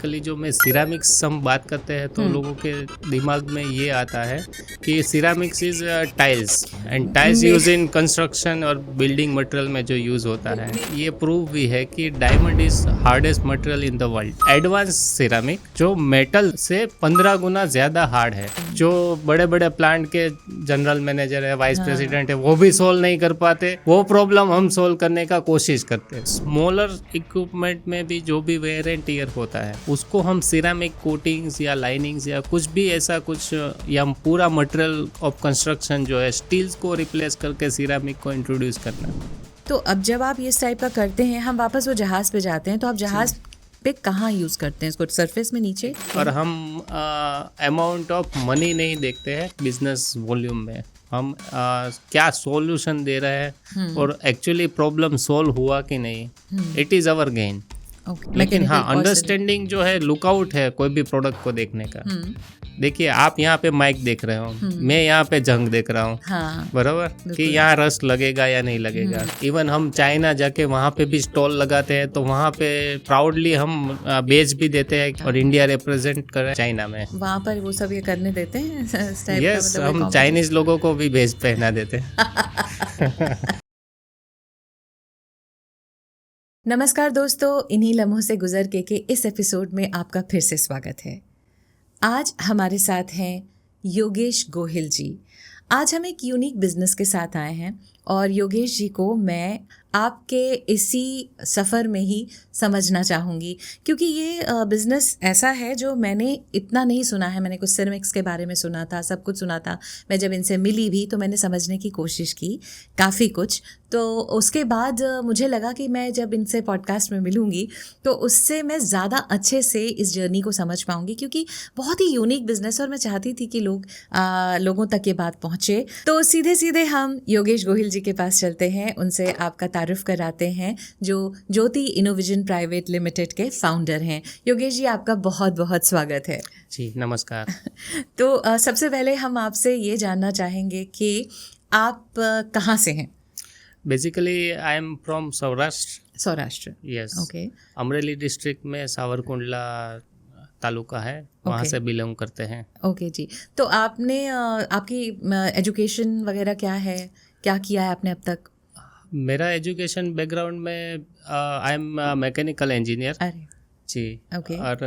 Basically जो मैं ceramics हम बात करते हैं तो लोगों के दिमाग में ये आता है कि ceramics is tiles and tiles use in construction और बिल्डिंग मटेरियल में जो यूज होता है। ये प्रूव भी है कि diamond is hardest material in the world. Advance ceramic जो मेटल से 15 गुना ज्यादा हार्ड है, जो बड़े बड़े प्लांट के जनरल मैनेजर है, वाइस प्रेसिडेंट है, वो भी सोल्व नहीं कर पाते, वो प्रॉब्लम हम सोल्व करने का कोशिश करते हैं। स्मॉलर इक्विपमेंट में भी जो भी वेयर एंड टियर होता है उसको हम सिरामिक कोटिंग्स या लाइनिंग्स या कुछ भी ऐसा कुछ, या पूरा मटेरियल ऑफ कंस्ट्रक्शन जो है स्टील्स को रिप्लेस करके सिरामिक को इंट्रोड्यूस करना। तो अब जब आप इस टाइप का करते हैं, हम वापस वो जहाज पे जाते हैं, तो आप जहाज पे कहाँ यूज करते हैं इसको? सरफेस में नीचे? और हम अमाउंट ऑफ मनी नहीं देखते हैं बिजनेस वॉल्यूम में, हम क्या सॉल्यूशन दे रहे हैं और एक्चुअली प्रॉब्लम सॉल्व हुआ कि नहीं, इट इज अवर गेन। लेकिन हाँ, अंडरस्टैंडिंग जो है, लुकआउट है कोई भी प्रोडक्ट को देखने का। देखिए, आप यहाँ पे माइक देख रहे हो, मैं यहाँ पे जंग देख रहा हूँ, हाँ, बराबर, कि यहाँ रस लगेगा या नहीं लगेगा। इवन हम चाइना जाके वहाँ पे भी स्टॉल लगाते हैं, तो वहाँ पे प्राउडली हम बेच भी देते हैं और इंडिया रिप्रेजेंट करें चाइना में। वहाँ पर वो सब ये करने देते हैं? यस, हम चाइनीज लोगों को भी भेज पहना देते हैं। नमस्कार दोस्तों, इन्हीं लम्हों से गुजर के इस एपिसोड में आपका फिर से स्वागत है। आज हमारे साथ हैं योगेश गोहिल जी। आज हम एक यूनिक बिजनेस के साथ आए हैं और योगेश जी को मैं आपके इसी सफ़र में ही समझना चाहूँगी, क्योंकि ये बिज़नेस ऐसा है जो मैंने इतना नहीं सुना है। मैंने कुछ सिरामिक्स के बारे में सुना था, सब कुछ सुना था। मैं जब इनसे मिली भी तो मैंने समझने की कोशिश की काफ़ी कुछ। तो उसके बाद मुझे लगा कि मैं जब इनसे पॉडकास्ट में मिलूँगी तो उससे मैं ज़्यादा अच्छे से इस जर्नी को समझ पाऊँगी, क्योंकि बहुत ही यूनिक बिज़नेस और मैं चाहती थी कि लोगों तक ये बात पहुँचे। तो सीधे सीधे हम योगेश गोहिल जी के पास चलते हैं, उनसे आपका तारुफ कराते हैं, जो ज्योति इनोविजन प्राइवेट लिमिटेड के फाउंडर हैं। योगेश जी, आपका बहुत बहुत स्वागत है। जी नमस्कार। तो सबसे पहले हम आपसे ये जानना चाहेंगे कि आप कहाँ से हैं? Basically I am from Saurashtra. Yes, okay. Amreli district में सावरकुंडला तालुका है, वहाँ से बिलोंग करते हैं। ओके जी। तो आपने आपकी एजुकेशन वगैरह क्या है, क्या किया है आपने अब तक? मेरा एजुकेशन बैकग्राउंड में आई एम मैकेनिकल इंजीनियर। अरे जी, ओके। और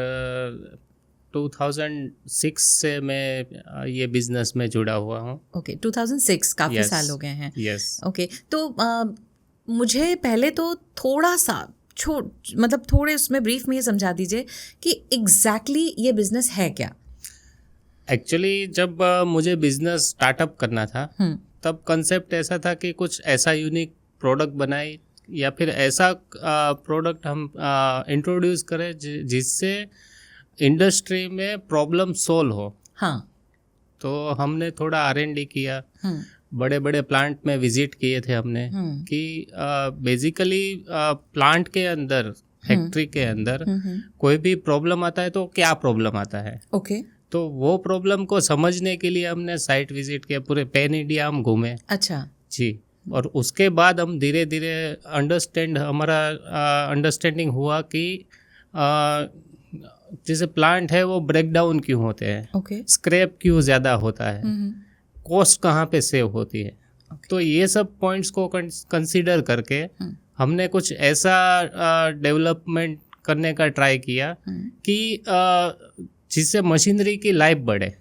2006 से मैं ये बिजनेस में जुड़ा हुआ हूँ। ओके, 2006, काफ़ी Yes. साल हो गए हैं। यस। ओके, तो मुझे पहले तो थोड़ा सा मतलब थोड़े उसमें ब्रीफ में ये समझा दीजिए कि एग्जैक्टली ये बिजनेस है क्या? एक्चुअली जब मुझे बिजनेस स्टार्टअप करना था तब कंसेप्ट ऐसा था कि कुछ ऐसा यूनिक प्रोडक्ट बनाए या फिर ऐसा प्रोडक्ट हम इंट्रोड्यूस करें जिससे इंडस्ट्री में प्रॉब्लम सोल्व हो। हाँ। तो हमने थोड़ा R&D किया, बड़े बड़े प्लांट में विजिट किए थे हमने, कि बेसिकली प्लांट के अंदर, फैक्ट्री के अंदर कोई भी प्रॉब्लम आता है तो क्या प्रॉब्लम आता है। ओके। तो वो प्रॉब्लम को समझने के लिए हमने साइट विजिट किया, पूरे पैन इंडिया हम घूमे। अच्छा जी, और उसके बाद हम धीरे धीरे हमारा अंडरस्टैंडिंग हुआ कि जैसे प्लांट है वो ब्रेक डाउन क्यों होते हैं, ओके। स्क्रैप क्यों ज़्यादा होता है, कॉस्ट कहाँ पे सेव होती है। तो ये सब पॉइंट्स को कंसीडर करके हमने कुछ ऐसा डेवलपमेंट करने का ट्राई किया कि जिससे मशीनरी की लाइफ बढ़े।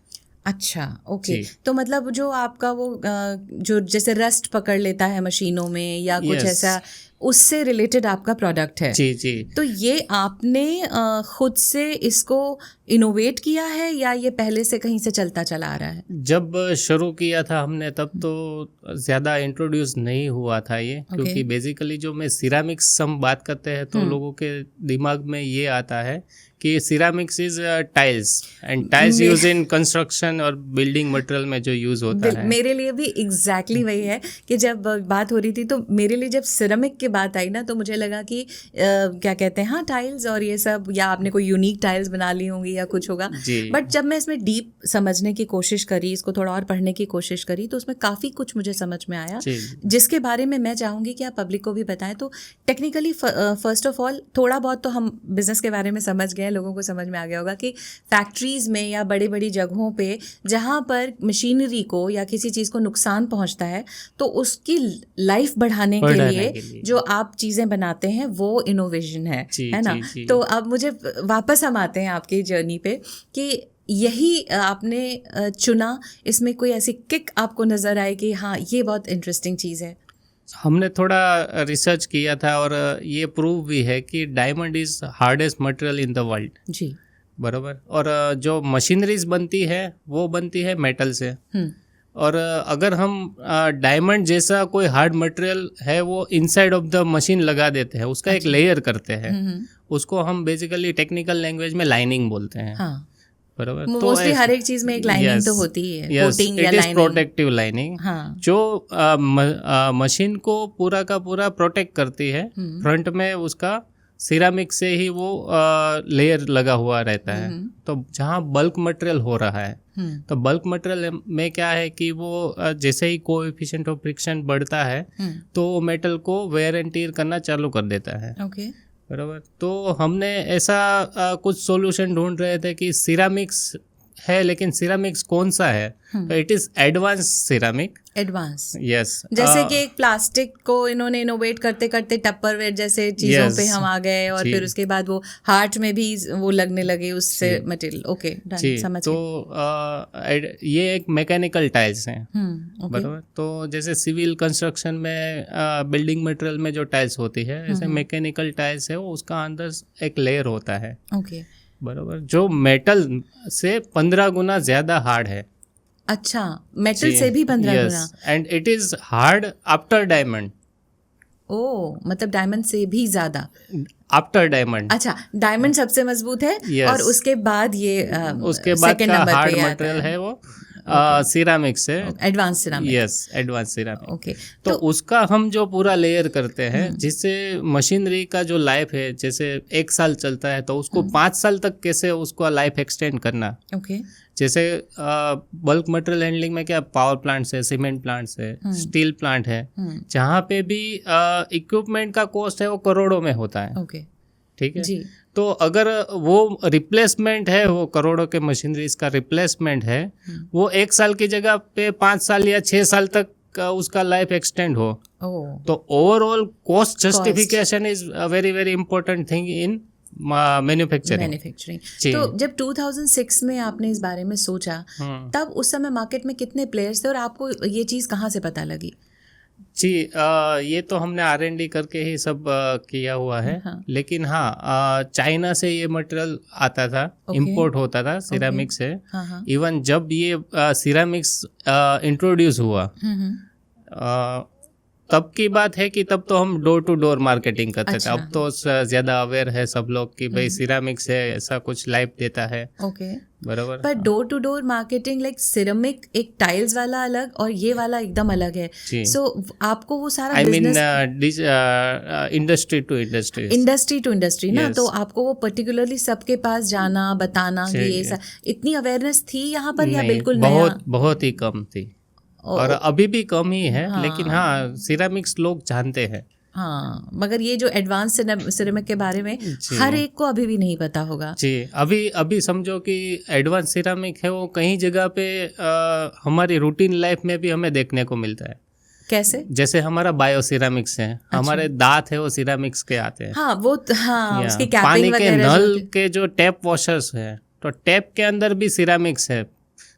अच्छा, ओके। तो मतलब जो आपका वो जो जैसे रस्ट पकड़ लेता है मशीनों में या कुछ ऐसा, उससे रिलेटेड आपका प्रोडक्ट है। जी जी। तो ये आपने खुद से इसको इनोवेट किया है या ये पहले से कहीं से चलता चला आ रहा है? जब शुरू किया था हमने तब तो ज़्यादा इंट्रोड्यूस नहीं हुआ था ये, क्योंकि बेसिकली जो मैं सिरामिक्स हम बात करते हैं तो लोगों के दिमाग में ये आता है कि ceramics is tiles and tiles use in construction और बिल्डिंग मटेरियल में जो यूज होता है। मेरे लिए भी एग्जैक्टली वही है कि जब बात हो रही थी तो मेरे लिए जब सिरामिक की बात आई ना तो मुझे लगा कि क्या कहते हैं, हाँ टाइल्स और ये सब, या आपने कोई यूनिक टाइल्स बना ली होंगी या कुछ होगा। बट जब मैं इसमें डीप समझने की कोशिश करी, इसको थोड़ा और पढ़ने की कोशिश करी, तो उसमें काफ़ी कुछ मुझे समझ में आया जिसके बारे में मैं चाहूँगी कि आप पब्लिक को भी बताएं। तो टेक्निकली फर्स्ट ऑफ ऑल थोड़ा बहुत तो हम बिजनेस के बारे में समझ गए, हैं लोगों को समझ में आ गया होगा कि फैक्ट्रीज में या बड़ी बड़ी जगहों पे जहाँ पर मशीनरी को या किसी चीज़ को नुकसान पहुँचता है तो उसकी लाइफ बढ़ाने के लिए जो आप चीज़ें बनाते हैं वो इनोवेशन है ना। तो अब मुझे वापस हम आते हैं आपकी जर्नी पे कि यही आपने चुना, इसमें कोई ऐसी किक आपको नज़र आए कि हाँ ये बहुत इंटरेस्टिंग चीज़ है? हमने थोड़ा रिसर्च किया था और ये प्रूव भी है कि diamond is hardest material in the world. जी, बराबर। और जो मशीनरीज बनती है वो बनती है मेटल से। और अगर हम डायमंड जैसा कोई हार्ड मटेरियल है वो इनसाइड ऑफ द मशीन लगा देते हैं, उसका एक लेयर करते हैं, उसको हम बेसिकली टेक्निकल लैंग्वेज में लाइनिंग बोलते हैं। हाँ, बराबर। मोस्टली हर एक चीज में एक लाइनिंग तो होती ही है, कोटिंग या लाइनिंग, प्रोटेक्टिव लाइनिंग, जो मशीन को पूरा का पूरा प्रोटेक्ट करती है। फ्रंट में उसका सिरामिक से ही वो लेयर लगा हुआ रहता है। तो जहाँ बल्क मटेरियल हो रहा है तो बल्क मटेरियल में क्या है कि वो जैसे ही कोएफिशिएंट ऑफ फ्रिक्शन बढ़ता है तो मेटल को वेयर एंड टीयर करना चालू कर देता है। बराबर। तो हमने ऐसा कुछ सॉल्यूशन ढूंढ रहे थे कि सिरामिक्स है, लेकिन सिरामिक्स कौन सा है? तो it is advance ceramic. Advance, yes. जैसे कि एक प्लास्टिक को इन्होंने इनोवेट करते करते टप्परवेयर जैसे चीजों पे हम आ गए और फिर उसके बाद वो हार्ट में भी वो लगने लगे उससे मटेरियल। ओके, समझ। तो ये एक मैकेनिकल टाइल्स हैं। बराबर। तो जैसे सिविल कंस्ट्रक्शन में बिल्डिंग मटेरियल में जो टाइल्स होती है, ऐसे मैकेनिकल टाइल्स है वो, उसका अंदर एक लेयर होता है। ओके, बराबर, जो मेटल से 15 गुना ज्यादा हार्ड है। अच्छा, मेटल से भी 15 गुना? And it is hard after diamond. ओ, मतलब डायमंड से भी ज्यादा आफ्टर डायमंड। अच्छा, डायमंड सबसे मजबूत है। और उसके बाद ये उसके बाद का हार्ड मटेरियल है वो सिरामिक से, advance ceramic. Yes, advance ceramic. Okay, तो उसका हम जो पूरा लेयर करते हैं, जिससे मशीनरी का जो लाइफ है, जैसे 1 साल चलता है तो उसको 5 साल तक कैसे उसको लाइफ एक्सटेंड करना। ओके, जैसे बल्क मटेरियल हैंडलिंग में क्या पावर प्लांट्स है, सीमेंट प्लांट्स है, स्टील प्लांट है, जहाँ पे भी इक्विपमेंट का कॉस्ट है वो करोड़ों में होता है। ओके, ठीक है जी। तो अगर वो रिप्लेसमेंट है, वो करोड़ों के मशीनरीज का रिप्लेसमेंट है, वो 1 साल की जगह पे 5 साल या 6 साल तक उसका लाइफ एक्सटेंड हो, तो overall cost justification is a very very important thing in manufacturing. तो जब 2006 में आपने इस बारे में सोचा, तब उस समय मार्केट में कितने प्लेयर्स थे और आपको ये चीज़ कहाँ से पता लगी? जी, ये तो हमने R&D करके ही सब किया हुआ है। लेकिन हाँ, चाइना से ये मटेरियल आता था, इंपोर्ट होता था सिरामिक से। इवन जब ये सिरामिक्स इंट्रोड्यूस हुआ तब की बात है कि तब तो हम डोर टू डोर मार्केटिंग करते थे। अब तो ज्यादा अवेयर है सब लोग कि भाई सिरामिक्स है, ऐसा कुछ लाइफ देता है। ओके, बराबर। पर door to door marketing, like ceramic एक टाइल्स वाला अलग और ये वाला एकदम अलग है। सो आपको वो सारा बिजनेस इंडस्ट्री टू इंडस्ट्री ना, तो आपको वो पर्टिकुलरली सबके पास जाना, बताना, ये इतनी अवेयरनेस थी यहाँ पर या बिल्कुल बहुत ही कम थी और अभी भी कम ही है। लेकिन हाँ, सिरामिक्स लोग जानते हैं। हाँ, मगर ये जो एडवांस सिरामिक के बारे में हर एक को अभी भी नहीं पता होगा। जी, अभी समझो कि एडवांस सिरामिक है वो कहीं जगह पे हमारी रूटीन लाइफ में भी हमें देखने को मिलता है। कैसे? जैसे हमारा बायो सिरामिक्स है। अच्छा। हमारे दांत है वो सिरामिक्स के आते हैं। हाँ, वो उसकी कैपिंग पानी के नल के जो टैप वॉशर्स है, तो टैप के अंदर भी सिरामिक्स है।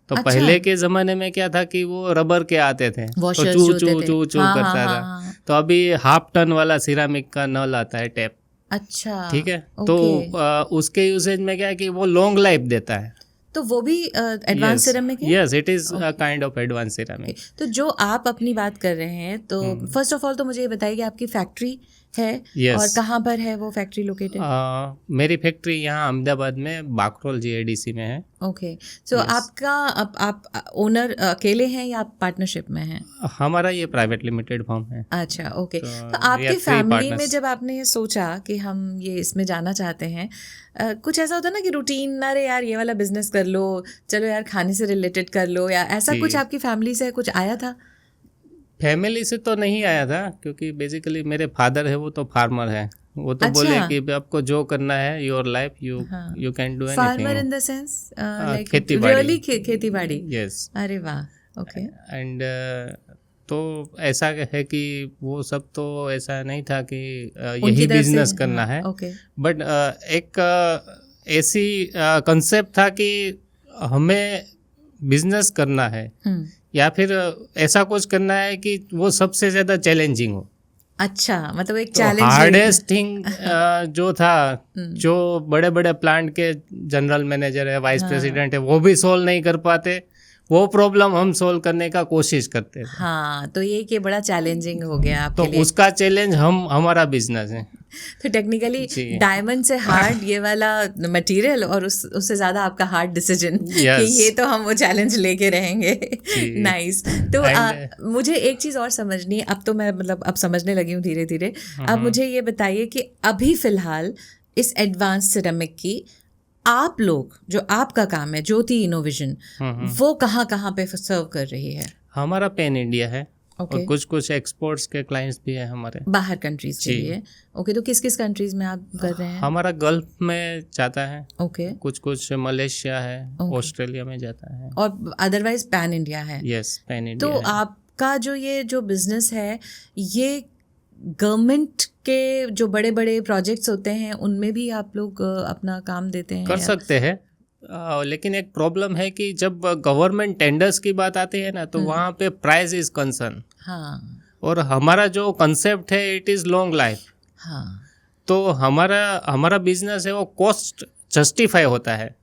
तो अच्छा। पहले के जमाने में क्या था कि वो रबर के आते थे, तो चू करता था। तो अभी 1/2 टन वाला सिरामिक का नल आता है टैप। अच्छा, ठीक है। तो उसके यूसेज में क्या है कि वो लॉन्ग लाइफ देता है। तो वो भी एडवांस सिरामिक है? Yes, it is a kind of advance ceramic. तो जो आप अपनी बात कर रहे हैं, तो फर्स्ट ऑफ ऑल तो मुझे ये बताइए कि आपकी फैक्ट्री है और कहाँ पर है वो फैक्ट्री लोकेटेड? मेरी फैक्ट्री यहाँ अहमदाबाद में बाकरोल GIDC में है। ओके, सो आपका आप ओनर अकेले हैं या आप पार्टनरशिप में हैं? हमारा ये प्राइवेट लिमिटेड फर्म है। अच्छा, ओके। तो आपकी फैमिली में जब आपने ये सोचा कि हम ये इसमें जाना चाहते हैं, कुछ ऐसा होता है ना कि रूटीन, अरे यार ये वाला बिजनेस कर लो, चलो यार खाने से रिलेटेड कर लो, या ऐसा कुछ आपकी फैमिली से कुछ आया था? फैमिली से तो नहीं आया था, क्योंकि बेसिकली मेरे फादर है वो तो फार्मर है। वो तो अच्छा। बोले कि आपको जो करना है योर लाइफ यू हाँ। You can do farmer anything. In the sense like खेती-बाड़ी। रियली खेती बाड़ी। यस अरे वाह, ओके। एंड तो ऐसा है कि वो सब तो ऐसा नहीं था कि उनकी यही तरफ से, बिजनेस करना हाँ, है, ओके। बट एक ऐसी कंसेप्ट था कि हमें बिजनेस करना है या फिर ऐसा कुछ करना है कि वो सबसे ज़्यादा चैलेंजिंग हो। अच्छा, मतलब एक तो चैलेंज। हार्डेस्ट थिंग जो था, जो बड़े बड़े प्लांट के जनरल मैनेजर है, वाइस प्रेसिडेंट है, वो भी सोल्व नहीं कर पाते, वो प्रॉब्लम हम सोल्व करने का कोशिश करते थे। हाँ, तो ये कि बड़ा चैलेंजिंग हो गया तो आपके लिए। उसका चैलेंज हमारा बिजनेस है। तो टेक्निकली जी। डायमंड से हार्ड ये वाला मटेरियल और उससे ज़्यादा आपका हार्ड डिसीजन कि Yes. ये तो हम वो चैलेंज लेके रहेंगे। जी। नाइस। तो मुझे एक चीज़ और समझनी है, अब तो मैं मतलब अब समझने लगी हूँ धीरे धीरे। अब मुझे ये बताइए कि अभी फ़िलहाल इस एडवांस सिरेमिक की आप लोग, जो आपका काम है ज्योति इनोवेशन, वो कहाँ कहाँ पे सर्व कर रही है? हमारा पैन इंडिया है। Okay. और कुछ कुछ एक्सपोर्ट्स के क्लाइंट्स भी हैं हमारे बाहर कंट्रीज के लिए। ओके, तो किस किस कंट्रीज में आप कर रहे हैं? हमारा गल्फ में जाता है, ओके, कुछ कुछ मलेशिया है, ऑस्ट्रेलिया में जाता है, और अदरवाइज पैन इंडिया है। यस पैन तो इंडिया है। आपका जो बिजनेस है, ये गवर्नमेंट के जो बड़े बड़े प्रोजेक्ट्स होते हैं उनमें भी आप लोग अपना काम देते हैं? कर सकते हैं, लेकिन एक प्रॉब्लम है कि जब गवर्नमेंट टेंडर्स की बात आती है ना, तो वहाँ पे प्राइस इज कंसर्न। हाँ और हमारा जो कंसेप्ट है इट इज़ लॉन्ग लाइफ। हाँ। तो हमारा बिजनेस है वो कॉस्ट जस्टिफाई होता है।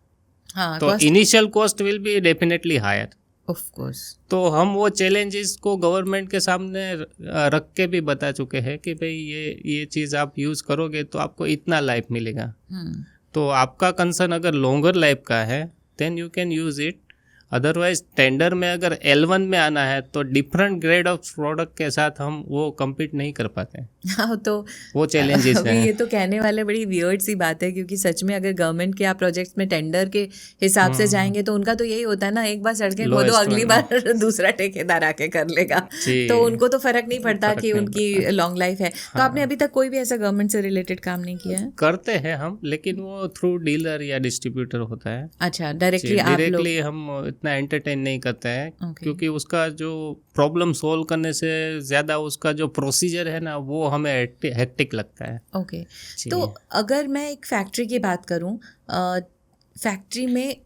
हाँ, तो initial cost will be definitely higher. Of course. तो हम वो चैलेंजेस को गवर्नमेंट के सामने रख के भी बता चुके हैं कि भाई ये चीज़ आप यूज़ करोगे तो आपको इतना लाइफ मिलेगा। तो आपका कंसर्न अगर लॉन्गर लाइफ का है then you can use it. Otherwise tender में अगर L1 में आना है तो डिफरेंट ग्रेड ऑफ प्रोडक्ट के साथ हम वो कम्पीट नहीं कर पाते। हाँ, तो वो चैलेंजेस हैं। ये तो कहने वाले बड़ी वियर्ड सी बात है, क्योंकि सच में अगर गवर्नमेंट के आप प्रोजेक्ट्स में टेंडर के हिसाब से जाएंगे तो उनका तो यही होता है ना, एक बार सड़कें खोदो, अगली बार दूसरा ठेकेदार आके कर लेगा। तो उनको तो फर्क नहीं पड़ता कि उनकी लॉन्ग लाइफ है। तो आपने अभी तक कोई भी ऐसा गवर्नमेंट से रिलेटेड काम नहीं किया है? करते हैं हम, लेकिन वो थ्रू डीलर या डिस्ट्रीब्यूटर होता है। अच्छा, डायरेक्टली आप लोग? डायरेक्टली हम इतना एंटरटेन नहीं करते हैं, क्योंकि उसका जो प्रॉब्लम सोल्व करने से ज़्यादा उसका जो प्रोसीजर है ना वो हमें हेक्टिक लगता है। ओके। तो अगर मैं एक फैक्ट्री की बात करूं, फैक्ट्री में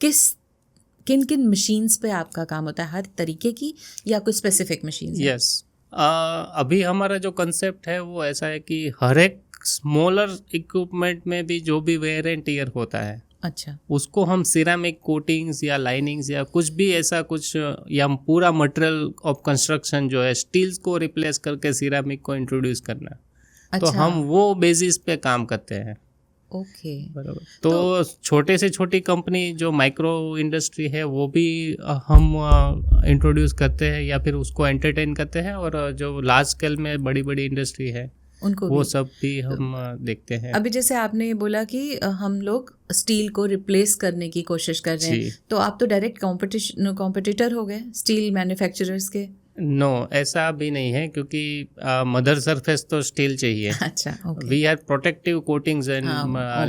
किन किन मशीन्स पे आपका काम होता है? हर तरीके की या कुछ स्पेसिफिक मशीन? यस, अभी हमारा जो कंसेप्ट है वो ऐसा है कि हर एक स्मॉलर इक्विपमेंट में भी जो भी वेयर एंड टियर होता है, अच्छा, उसको हम सिरामिक कोटिंग्स या लाइनिंग्स या कुछ भी ऐसा कुछ, या पूरा मटेरियल ऑफ कंस्ट्रक्शन जो है स्टील्स को रिप्लेस करके सिरामिक को इंट्रोड्यूस करना। अच्छा। तो हम वो बेसिस पे काम करते हैं। ओके, बराबर। तो छोटे से छोटी कंपनी जो माइक्रो इंडस्ट्री है वो भी हम इंट्रोड्यूस करते हैं या फिर उसको एंटरटेन करते हैं, और जो लार्ज स्केल में बड़ी बड़ी इंडस्ट्री है उनको वो सब भी हम देखते हैं। अभी जैसे आपने बोला कि हम लोग स्टील को रिप्लेस करने की कोशिश कर रहे हैं, तो आप तो डायरेक्ट कॉम्पिटिटर हो गए स्टील मैन्युफैक्चरर्स के? नो, ऐसा भी नहीं है, क्योंकि मदर सरफेस तो स्टील चाहिए। अच्छा, okay. We are protective coatings and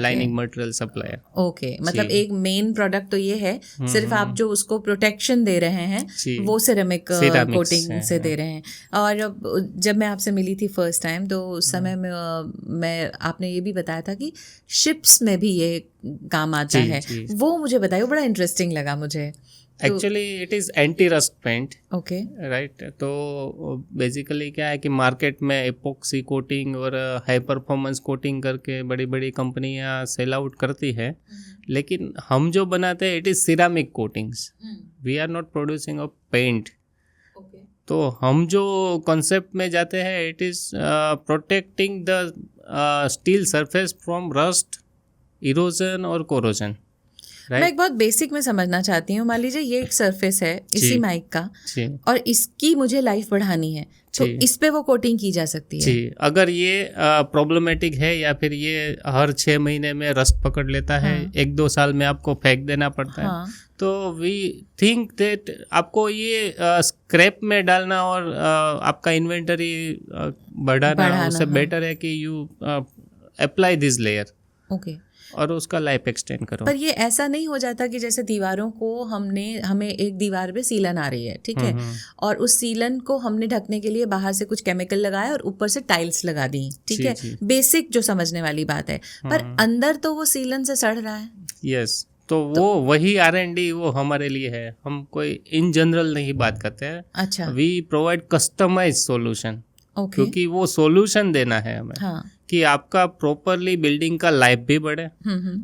lining material supplier. Okay, मतलब एक मेन प्रोडक्ट तो ये है, सिर्फ आप जो उसको प्रोटेक्शन दे रहे हैं वो सिरेमिक कोटिंग से दे रहे हैं। और जब मैं आपसे मिली थी फर्स्ट टाइम, तो उस समय मैं आपने ये भी बताया था कि शिप्स में भी ये काम आता है। वो मुझे बताइए, वो बड़ा इंटरेस्टिंग लगा मुझे। Actually it is anti rust paint. Okay, right. तो बेसिकली क्या है कि मार्केट में एपॉक्सी कोटिंग और हाई परफॉर्मेंस कोटिंग करके बड़ी बड़ी कंपनियां सेल आउट करती है, लेकिन हम जो बनाते हैं it is ceramic coatings. We are not producing a paint. तो हम जो कॉन्सेप्ट में जाते हैं it is protecting the steel surface from rust, erosion और कोरोजन। मैं एक बहुत बेसिक में समझना चाहती हूँ। मान लीजिए ये एक सरफेस है इसी माइक का, और इसकी मुझे लाइफ बढ़ानी है, तो इस पे वो कोटिंग की जा सकती है? जी, अगर ये प्रॉब्लमेटिक है या फिर ये हर 6 महीने में रस्ट पकड़ लेता है, 1-2 साल में आपको फेंक देना पड़ता है, तो वी थिंक दैट आपको ये स्क्रैप में डालना और आपका इन्वेंटरी बढ़ाना उससे बेटर है कि you apply this layer okay और उसका लाइफ एक्सटेंड करो। पर ये ऐसा नहीं हो जाता कि जैसे दीवारों को हमें एक दीवार पे सीलन आ रही है, ठीक है, और उस सीलन को हमने ढकने के लिए बाहर से कुछ केमिकल लगाया और ऊपर से टाइल्स लगा दी, ठीक है, बेसिक जो समझने वाली बात है, पर अंदर तो वो सीलन से सड़ रहा है। यस, तो वो वही R&D वो हमारे लिए है। हम कोई इन जनरल नहीं बात करते हैं। अच्छा, वी प्रोवाइड कस्टमाइज सॉल्यूशन, क्योंकि वो सॉल्यूशन देना है हमें। हाँ, कि आपका प्रॉपरली बिल्डिंग का लाइफ भी बढ़े,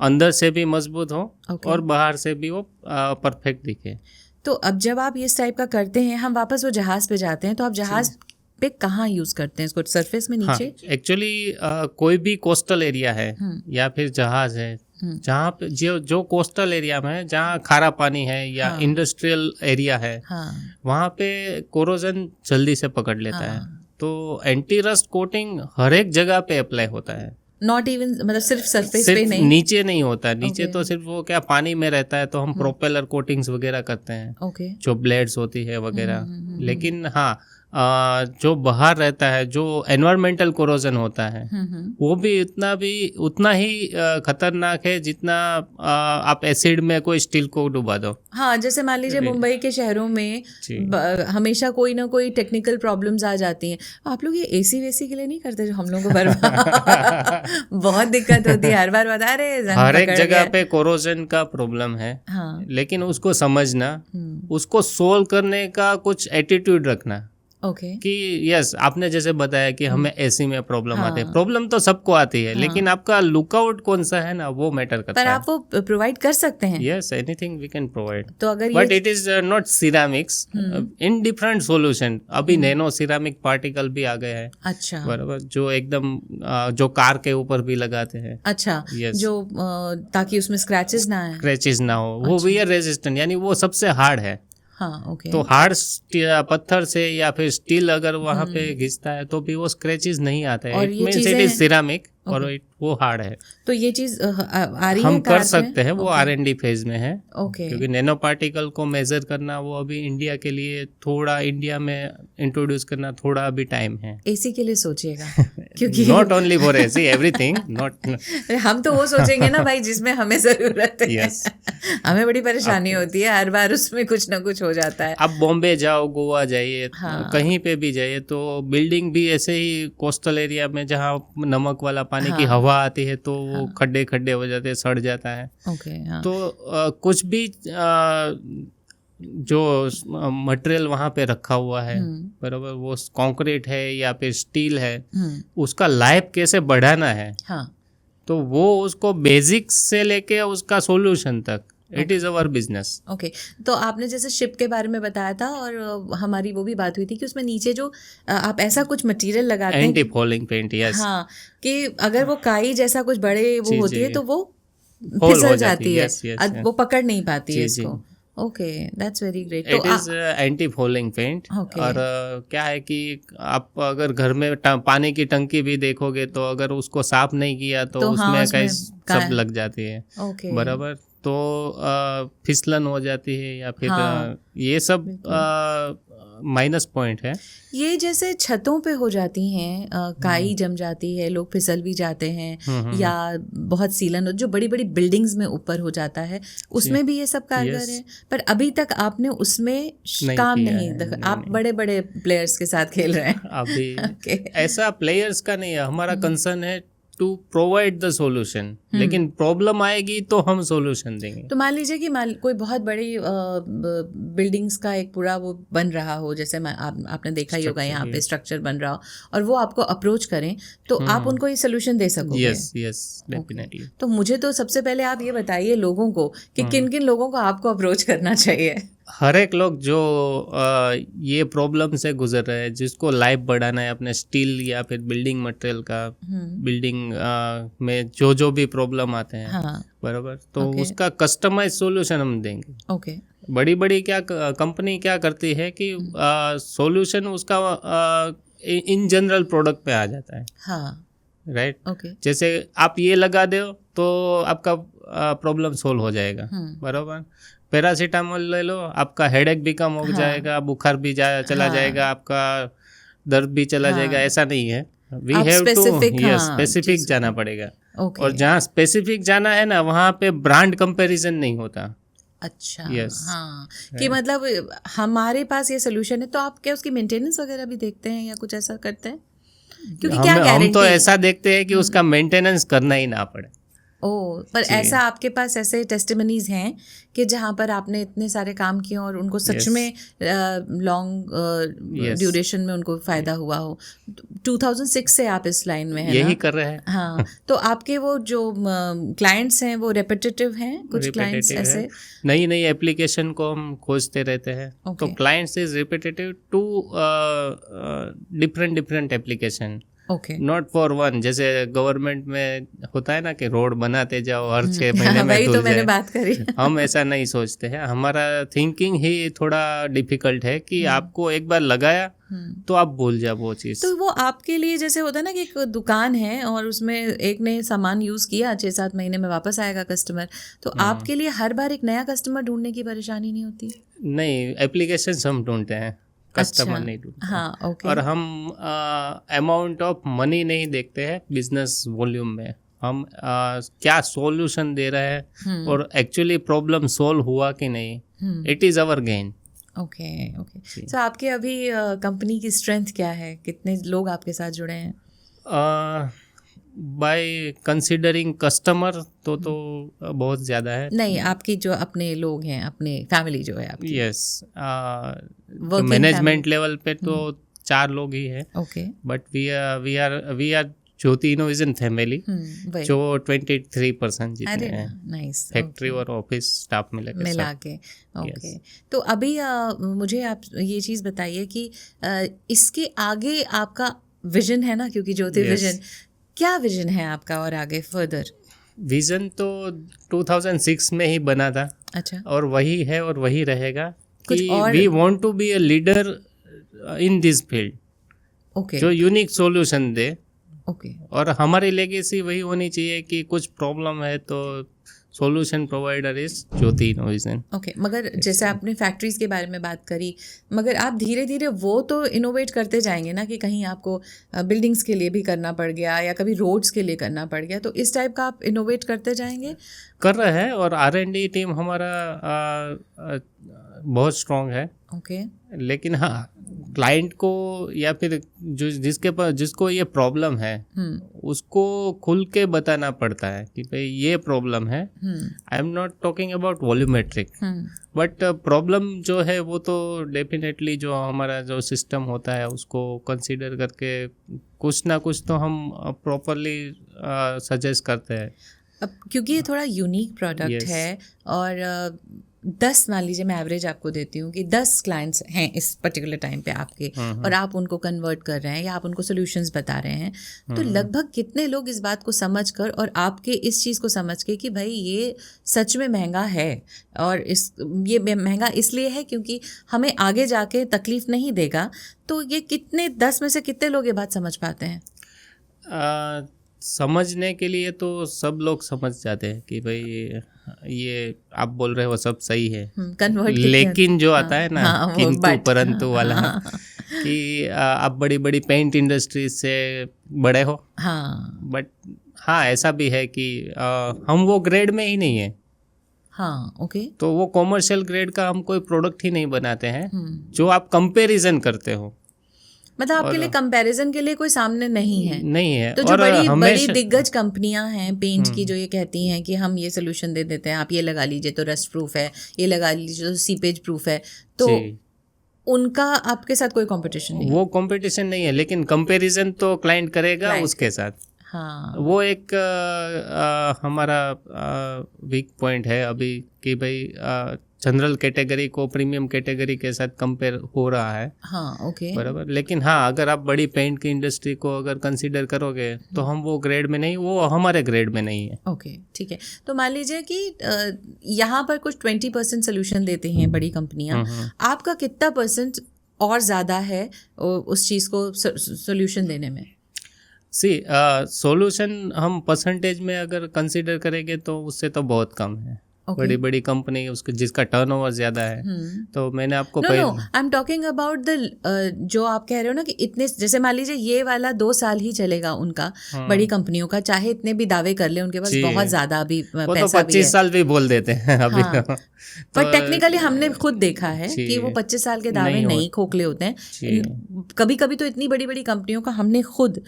अंदर से भी मजबूत हो और बाहर से भी वो परफेक्ट दिखे। तो अब जब आप इस टाइप का करते हैं, हम वापस वो जहाज पे जाते हैं, तो आप जहाज पे कहाँ यूज करते हैं इसको? सरफेस में नीचे? एक्चुअली कोई भी कोस्टल एरिया है या फिर जहाज है, जहाँ पे जो कोस्टल एरिया में है, जहाँ खारा पानी है या इंडस्ट्रियल एरिया है, वहाँ पे कोरोजन जल्दी से पकड़ लेता है। तो एंटी रस्ट कोटिंग हर एक जगह पे अप्लाई होता है, नॉट इवन मतलब सिर्फ सरफेस पे नहीं, नीचे नहीं होता है। नीचे तो सिर्फ वो क्या पानी में रहता है, तो हम प्रोपेलर कोटिंग्स वगैरह करते हैं, जो ब्लेड्स होती है वगैरह। लेकिन हाँ, जो बाहर रहता है, जो एनवायरमेंटल कोरोजन होता है, वो भी उतना ही खतरनाक है जितना आप एसिड में कोई स्टील को डुबा दो। हाँ, जैसे मान लीजिए मुंबई के शहरों में हमेशा कोई ना कोई टेक्निकल प्रॉब्लम्स आ जाती हैं। आप लोग ये एसी वेसी के लिए नहीं करते जो हम लोगों को बर्बाद बहुत दिक्कत होती है, हर बार बता रहे हर एक जगह पे कोरोजन का प्रॉब्लम है। हाँ। लेकिन उसको समझना, उसको सोल्व करने का कुछ एटीट्यूड रखना। कि यस, आपने जैसे बताया कि हमें एसी में प्रॉब्लम आते हैं, प्रॉब्लम तो सबको आती है, लेकिन आपका लुकआउट कौन सा है ना, वो मैटर करता है। पर आप वो प्रोवाइड कर सकते हैं। Yes, anything we can provide. तो अगर but it is not ceramics, in different solution. अभी नैनो सिरामिक पार्टिकल भी आ गए हैं। अच्छा, बराबर, जो एकदम जो कार के ऊपर भी लगाते हैं। अच्छा, जो ताकि उसमें स्क्रैचेस ना हो, वो वियर रेजिस्टेंट, यानी वो सबसे हार्ड है। हाँ, ओके। तो हार्ड पत्थर से या फिर स्टील अगर वहाँ पे घिसता है तो भी वो स्क्रेचेस नहीं आते हैं। It means it is ceramic और वो हार्ड है। तो ये चीज आ रही है, हम कर सकते हैं, वो R&D फेज में है। ओके। क्योंकि नैनो पार्टिकल को मेजर करना वो अभी इंडिया के लिए थोड़ा, इंडिया में इंट्रोड्यूस करना थोड़ा अभी टाइम है। एसी के लिए सोचिएगा, क्योंकि not only for AC, everything not. हम तो वो सोचेंगे ना भाई जिसमें हमें जरूरत है। yes. हमें बड़ी परेशानी होती है, हर बार उसमें कुछ ना कुछ हो जाता है। अब बॉम्बे जाओ, गोवा जाइए, कहीं पे भी जाइए, तो बिल्डिंग भी ऐसे ही कोस्टल एरिया में जहाँ नमक वाला पानी की हवा आती है, तो वो खड्डे हो जाते हैं, सड़ जाता है। तो कुछ भी जो मटेरियल वहाँ पे रखा हुआ है, बराबर, वो कंक्रीट है या फिर स्टील है, उसका लाइफ कैसे बढ़ाना है। तो वो उसको बेसिक से लेके उसका सॉल्यूशन तक, it is our business. Okay, तो आपने जैसे शिप के बारे में बताया था, और हमारी वो भी बात हुई थी कि उसमें नीचे जो आप ऐसा कुछ मटेरियल लगाते हैं, एंटी फॉलिंग पेंट। यस, हाँ, कि अगर वो काई जैसा कुछ बड़े वो होती है तो वो फिसल जाती है, वो पकड़ नहीं पाती है इसको। Okay, that's very great. It is anti falling paint. और क्या है कि आप अगर घर में पानी की टंकी भी देखोगे, तो अगर उसको साफ नहीं किया तो उसमें कई सब लग जाती है। बराबर, तो फिसलन हो जाती है या फिर ये सब माइनस पॉइंट है। ये जैसे छतों पे हो जाती हैं, काई जम जाती है, लोग फिसल भी जाते हैं, या बहुत सीलन जो बड़ी बड़ी बिल्डिंग्स में ऊपर हो जाता है, उसमें भी ये सब कारगर है। पर अभी तक आपने उसमें काम नहीं, आप बड़े बड़े प्लेयर्स के साथ खेल रहे हैं अभी। ऐसा प्लेयर्स का नहीं है, हमारा कंसर्न है टू प्रोवाइड द सॉल्यूशन। लेकिन प्रॉब्लम आएगी तो हम सॉल्यूशन देंगे। तो मान लीजिए कि कोई बहुत बड़ी बिल्डिंग्स का एक पूरा वो बन रहा हो, जैसे आपने देखा ही होगा यहाँ पे स्ट्रक्चर बन रहा हो, और वो आपको अप्रोच करें, तो आप उनको ये सोल्यूशन दे सकोगे? Yes, definitely. तो मुझे तो सबसे पहले आप ये बताइए लोगों को कि किन किन लोगों को आपको अप्रोच करना चाहिए। हर एक लोग जो ये प्रॉब्लम से गुजर रहे हैं, जिसको लाइफ बढ़ाना है अपने स्टील या फिर बिल्डिंग मटेरियल का, बिल्डिंग में जो भी प्रॉब्लम आते हैं, बराबर, तो उसका कस्टमाइज सॉल्यूशन हम देंगे। ओके। बड़ी क्या कंपनी क्या करती है कि सॉल्यूशन उसका इन जनरल प्रोडक्ट पे आ जाता है। राइट। ओके। जैसे आप ये लगा दो तो आपका प्रॉब्लम सोल्व हो जाएगा, बराबर। पैरासीटामोल ले लो, आपका हेडेक भी कम हो जाएगा, बुखार भी चला जाएगा, आपका दर्द भी चला जाएगा। ऐसा नहीं है, वी हैव टू स्पेसिफिक जाना पड़ेगा। और जहाँ स्पेसिफिक जाना है ना, वहाँ पे ब्रांड कंपैरिजन नहीं होता। अच्छा। yes. हाँ, कि मतलब हमारे पास ये सोल्यूशन है, तो आप क्या उसकी मेंटेनेंस वगैरह भी देखते हैं या कुछ ऐसा करते हैं? क्योंकि क्या गारंटी? हम तो ऐसा देखते हैं कि उसका मेंटेनेंस करना ही ना पड़े। ओह, पर ऐसा आपके पास ऐसे टेस्टिमनीज हैं कि जहाँ पर आपने इतने सारे काम किए और उनको सच में लॉन्ग ड्यूरेशन में उनको फायदा हुआ हो? 2006 से आप इस लाइन में हैं ना? यही कर रहे हैं। हाँ, तो आपके वो जो क्लाइंट्स हैं वो रेपिटेटिव हैं? कुछ क्लाइंट्स ऐसे नई नई एप्लीकेशन को हम खोजते रहते हैं। तो clients is repetitive to different application, not for one. जैसे गवर्नमेंट में होता है ना कि रोड बनाते जाओ, हर 6 महीने में धुल जाए। बात करी। हम ऐसा नहीं सोचते हैं। हमारा थिंकिंग ही थोड़ा डिफिकल्ट है कि आपको एक बार लगाया तो आप भूल जाओ वो चीज़। तो वो आपके लिए जैसे होता है ना कि एक दुकान है और उसमें एक ने सामान यूज़ किया, 6-7 महीने में वापस आएगा कस्टमर, तो आपके लिए हर बार एक नया कस्टमर ढूंढने की परेशानी नहीं होती? नहीं, एप्लीकेशन हम ढूंढते हैं, कस्टमर नहीं ढूंढते। हाँ, ओके। और हम अमाउंट ऑफ मनी नहीं देखते हैं बिजनेस वॉल्यूम में। हम क्या सॉल्यूशन दे रहे हैं और एक्चुअली प्रॉब्लम सॉल्व हुआ कि नहीं, it is our gain. Okay okay. तो आपके अभी कंपनी की स्ट्रेंथ क्या है? कितने लोग आपके साथ जुड़े हैं? बाय कंसिडरिंग कस्टमर तो बहुत ज़्यादा है। नहीं, आपकी जो अपने लोग हैं, अपने फैमिली जो है आपकी। यस, मैनेजमेंट लेवल पे तो 4 लोग ही है। Okay. But we are Jyoti innovation family, जो 23% जितने हैं। नाइस। फैक्ट्री और ऑफिस स्टाफ मिला के। ओके। तो अभी मुझे आप ये चीज़ बताइए कि इसके आगे आपका विजन है ना, क्योंकि ज्योति विजन, क्या विजन है आपका और आगे फर्दर? विजन तो 2006 में ही बना था। अच्छा। और वही है और वही रहेगा कि we want to be a leader in this field. Okay. जो यूनिक सॉल्यूशन दे। ओके। और हमारी लेगेसी वही होनी चाहिए कि कुछ प्रॉब्लम है तो solution provider is Jyoti innovation. Okay. मगर जैसे आपने फैक्ट्रीज के बारे में बात करी, मगर आप धीरे धीरे वो तो इनोवेट करते जाएंगे ना, कि कहीं आपको बिल्डिंग्स के लिए भी करना पड़ गया या कभी रोड्स के लिए करना पड़ गया, तो इस टाइप का आप इनोवेट करते जाएंगे? कर रहे हैं, और R&D टीम हमारा बहुत स्ट्रॉन्ग है। ओके। लेकिन हाँ, क्लाइंट को या फिर जिसको ये प्रॉब्लम है उसको खुल के बताना पड़ता है कि भाई ये प्रॉब्लम है। I am not talking about volumetric, but problem जो है वो तो डेफिनेटली जो हमारा जो सिस्टम होता है उसको कंसीडर करके कुछ ना कुछ तो हम प्रॉपरली सजेस्ट करते हैं। अब क्योंकि ये थोड़ा यूनिक प्रोडक्ट है और 10 मान लीजिए, मैं एवरेज आपको देती हूँ कि 10 क्लाइंट्स हैं इस पर्टिकुलर टाइम पे आपके, और आप उनको कन्वर्ट कर रहे हैं या आप उनको सॉल्यूशंस बता रहे हैं, तो लगभग कितने लोग इस बात को समझ कर और आपके इस चीज़ को समझ के कि भाई ये सच में महंगा है और ये महंगा इसलिए है क्योंकि हमें आगे जाके तकलीफ नहीं देगा, तो ये कितने 10 में से कितने लोग ये बात समझ पाते हैं? समझने के लिए तो सब लोग समझ जाते हैं कि भाई ये आप बोल रहे हो सब सही है, लेकिन जो आता है ना किंतु परंतु वाला, कि आप बड़ी बड़ी पेंट इंडस्ट्री से बड़े हो, बट हाँ ऐसा भी है कि हम वो ग्रेड में ही नहीं है। हाँ, ओके। तो वो कॉमर्शियल ग्रेड का हम कोई प्रोडक्ट ही नहीं बनाते हैं जो आप कंपैरिजन करते हो। मतलब आपके लिए कंपैरिजन के लिए कोई सामने नहीं है। तो जो और बड़ी दिग्गज कंपनियां हैं पेंट की, जो ये कहती हैं कि हम ये सोल्यूशन दे देते हैं, आप ये लगा लीजिए तो रस्ट प्रूफ है, ये लगा लीजिए तो सीपेज प्रूफ है, तो उनका आपके साथ कोई कंपटीशन नहीं? वो कंपटीशन नहीं है, लेकिन कंपैरिजन तो क्लाइंट करेगा उसके साथ। हाँ, वो एक हमारा वीक पॉइंट है अभी कि भाई जनरल कैटेगरी को प्रीमियम कैटेगरी के साथ कंपेयर हो रहा है। हाँ, ओके, बराबर। लेकिन हाँ, अगर आप बड़ी पेंट की इंडस्ट्री को अगर कंसीडर करोगे तो हम वो ग्रेड में नहीं, वो हमारे ग्रेड में नहीं है। ओके, ठीक है। तो मान लीजिए कि यहाँ पर कुछ 20% सोल्यूशन देते हैं बड़ी कंपनियाँ, आपका कितना % और ज़्यादा है उस चीज़ को सोल्यूशन देने में? सी सॉल्यूशन हम परसेंटेज में अगर कंसीडर करेंगे तो उससे तो बहुत कम है। Okay. बड़ी बड़ी कंपनी उसके जिसका टर्नओवर ज्यादा है। तो मैंने आपको no I am talking about the जो आप कह रहे हो ना कि इतने, जैसे मान लीजिए ये वाला 2 साल ही चलेगा उनका, बड़ी कंपनियों का, चाहे इतने भी दावे कर ले उनके पास बहुत ज्यादा अभी वो पैसा तो 25 साल भी बोल देते हैं अभी। हाँ, तो पर टेक्निकली हमने खुद देखा है कि वो 25 साल के दावे नहीं खोखले होते हैं। कभी कभी तो इतनी बड़ी बड़ी कंपनियों का हमने खुद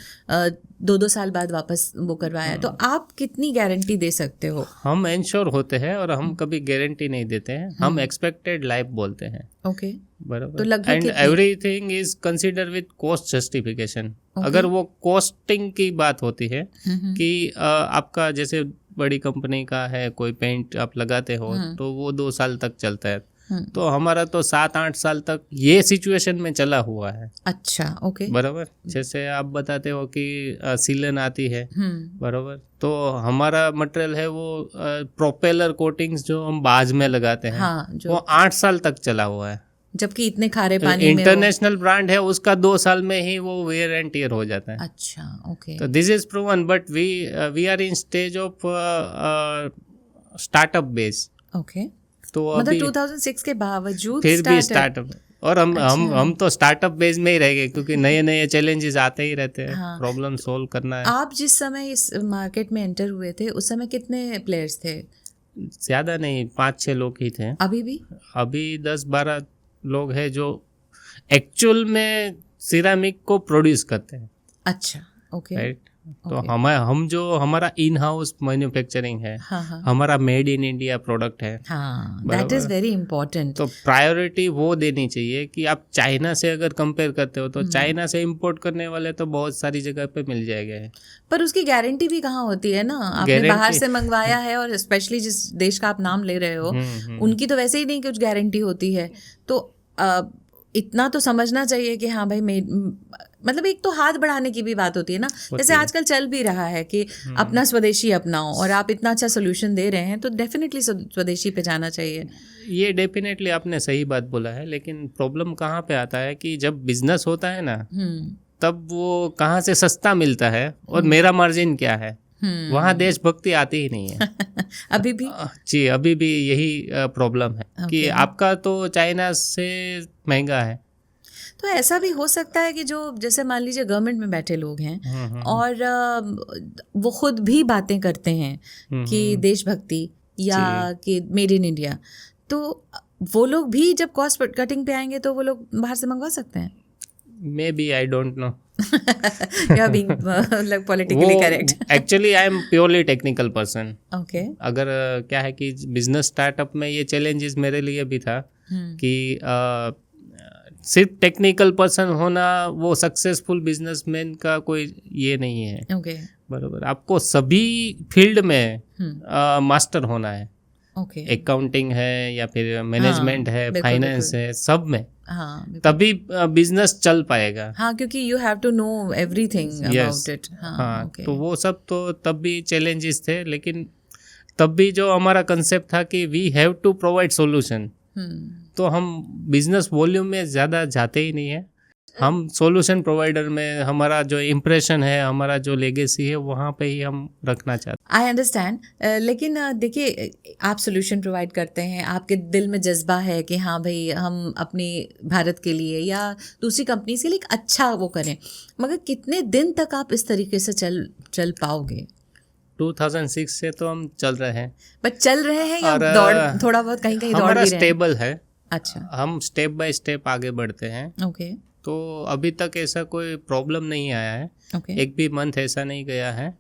2-2 साल बाद वापस वो करवाया। तो आप कितनी गारंटी दे सकते हो? हम इंश्योर होते हैं और हम कभी गारंटी नहीं देते हैं, हम एक्सपेक्टेड लाइफ बोलते हैं। ओके, बराबर। तो लगभग and everything is consider with cost justification. अगर वो कॉस्टिंग की बात होती है कि आपका जैसे बड़ी कंपनी का है कोई पेंट आप लगाते हो तो वो 2 साल तक चलता है, तो हमारा तो 7-8 साल तक ये सिचुएशन में चला हुआ है। अच्छा, ओके, बराबर। जैसे आप बताते हो कि सीलन आती है, बराबर, तो हमारा मटेरियल है वो प्रोपेलर कोटिंग्स जो हम बाज में लगाते हैं, हाँ, वो 8 साल तक चला हुआ है। जबकि इतने खारे पानी में इंटरनेशनल ब्रांड है, उसका 2 साल में ही वो वेयर एंड टियर हो जाता है। अच्छा, ओके। तो this is proven, but we are in stage of startup base. Okay, तो मतलब अभी 2006 के बावजूद फिर भी स्टार्टअप, और हम तो स्टार्टअप बेस में ही रह गए क्योंकि नए नए चैलेंजेस आते ही रहते हैं। हाँ। प्रॉब्लम सोल्व करना है। आप जिस समय इस मार्केट में एंटर हुए थे उस समय कितने प्लेयर्स थे? ज्यादा नहीं, 5-6 लोग ही थे। अभी भी? अभी 10-12 लोग हैं जो एक्चुअल में सिरामिक को प्रोड्यूस करते हैं। अच्छा, ओके, राइट। तो हम जो हमारा इन हाउस मैन्युफैक्चरिंग है, हाँ, हमारा मेड इन इंडिया प्रोडक्ट है। हाँ, दैट इज वेरी इंपॉर्टेंट। तो प्रायोरिटी वो देनी चाहिए कि आप चाइना से अगर कंपेयर करते हो तो चाइना से इंपोर्ट करने वाले तो बहुत सारी जगह पे मिल जाएंगे, पर उसकी गारंटी भी कहाँ होती है ना। आपने बाहर से मंगवाया है और स्पेशली जिस देश का आप नाम ले रहे हो उनकी तो वैसे ही नहीं कुछ गारंटी होती है। तो इतना तो समझना चाहिए कि हाँ भाई, मतलब एक तो हाथ बढ़ाने की भी बात होती है ना। जैसे आजकल चल भी रहा है कि अपना स्वदेशी अपनाओ, और आप इतना अच्छा सोल्यूशन दे रहे हैं तो डेफिनेटली स्वदेशी पे जाना चाहिए। ये डेफिनेटली आपने सही बात बोला है, लेकिन प्रॉब्लम कहाँ पे आता है कि जब बिजनेस होता है ना तब वो कहाँ से सस्ता मिलता है और मेरा मार्जिन क्या है, वहाँ देशभक्ति आती ही नहीं है। अभी भी जी, अभी भी यही प्रॉब्लम है कि आपका तो चाइना से महंगा है। तो ऐसा भी हो सकता है कि जो जैसे मान लीजिए गवर्नमेंट में बैठे लोग हैं और वो खुद भी बातें करते हैं कि देशभक्ति या कि मेड इन इंडिया, तो वो लोग भी जब कॉस्ट कटिंग पे आएंगे तो वो लोग बाहर से मंगवा सकते हैं। Maybe, I don't know. या being like politically correct. Actually I am purely technical person. Okay, अगर क्या है कि बिजनेस स्टार्टअप में ये चैलेंजेस मेरे लिए भी था कि सिर्फ टेक्निकल पर्सन होना वो सक्सेसफुल बिजनेसमैन का कोई ये नहीं है। ओके, बराबर। आपको सभी फील्ड में मास्टर होना है। ओके, अकाउंटिंग है या फिर मैनेजमेंट है, फाइनेंस है, सब में, हाँ, तभी बिजनेस चल पाएगा। हाँ, क्योंकि you have to know everything about it. हाँ, तो वो सब तो तब भी चैलेंजेस थे, लेकिन तब भी जो हमारा कंसेप्ट था कि we have to provide solution, तो हम बिजनेस वॉल्यूम में ज़्यादा जाते ही नहीं है। हम सॉल्यूशन प्रोवाइडर में हमारा जो इम्प्रेशन है, हमारा जो लेगेसी है, वहाँ पे ही हम रखना चाहते हैं। आई अंडरस्टैंड, लेकिन देखिए, आप सॉल्यूशन प्रोवाइड करते हैं, आपके दिल में जज्बा है कि हाँ भाई हम अपनी भारत के लिए या दूसरी कंपनी के लिए एक अच्छा वो करें, मगर कितने दिन तक आप इस तरीके से चल पाओगे? 2006 से तो हम चल रहे हैं। बट चल रहे हैं या दौड़, थोड़ा बहुत कहीं कहीं दौड़ भी रहे हैं? स्टेबल है। अच्छा, हम स्टेप बाय स्टेप आगे बढ़ते हैं। ओके, तो अभी तक ऐसा कोई प्रॉब्लम नहीं आया है। एक भी मंथ ऐसा नहीं गया है,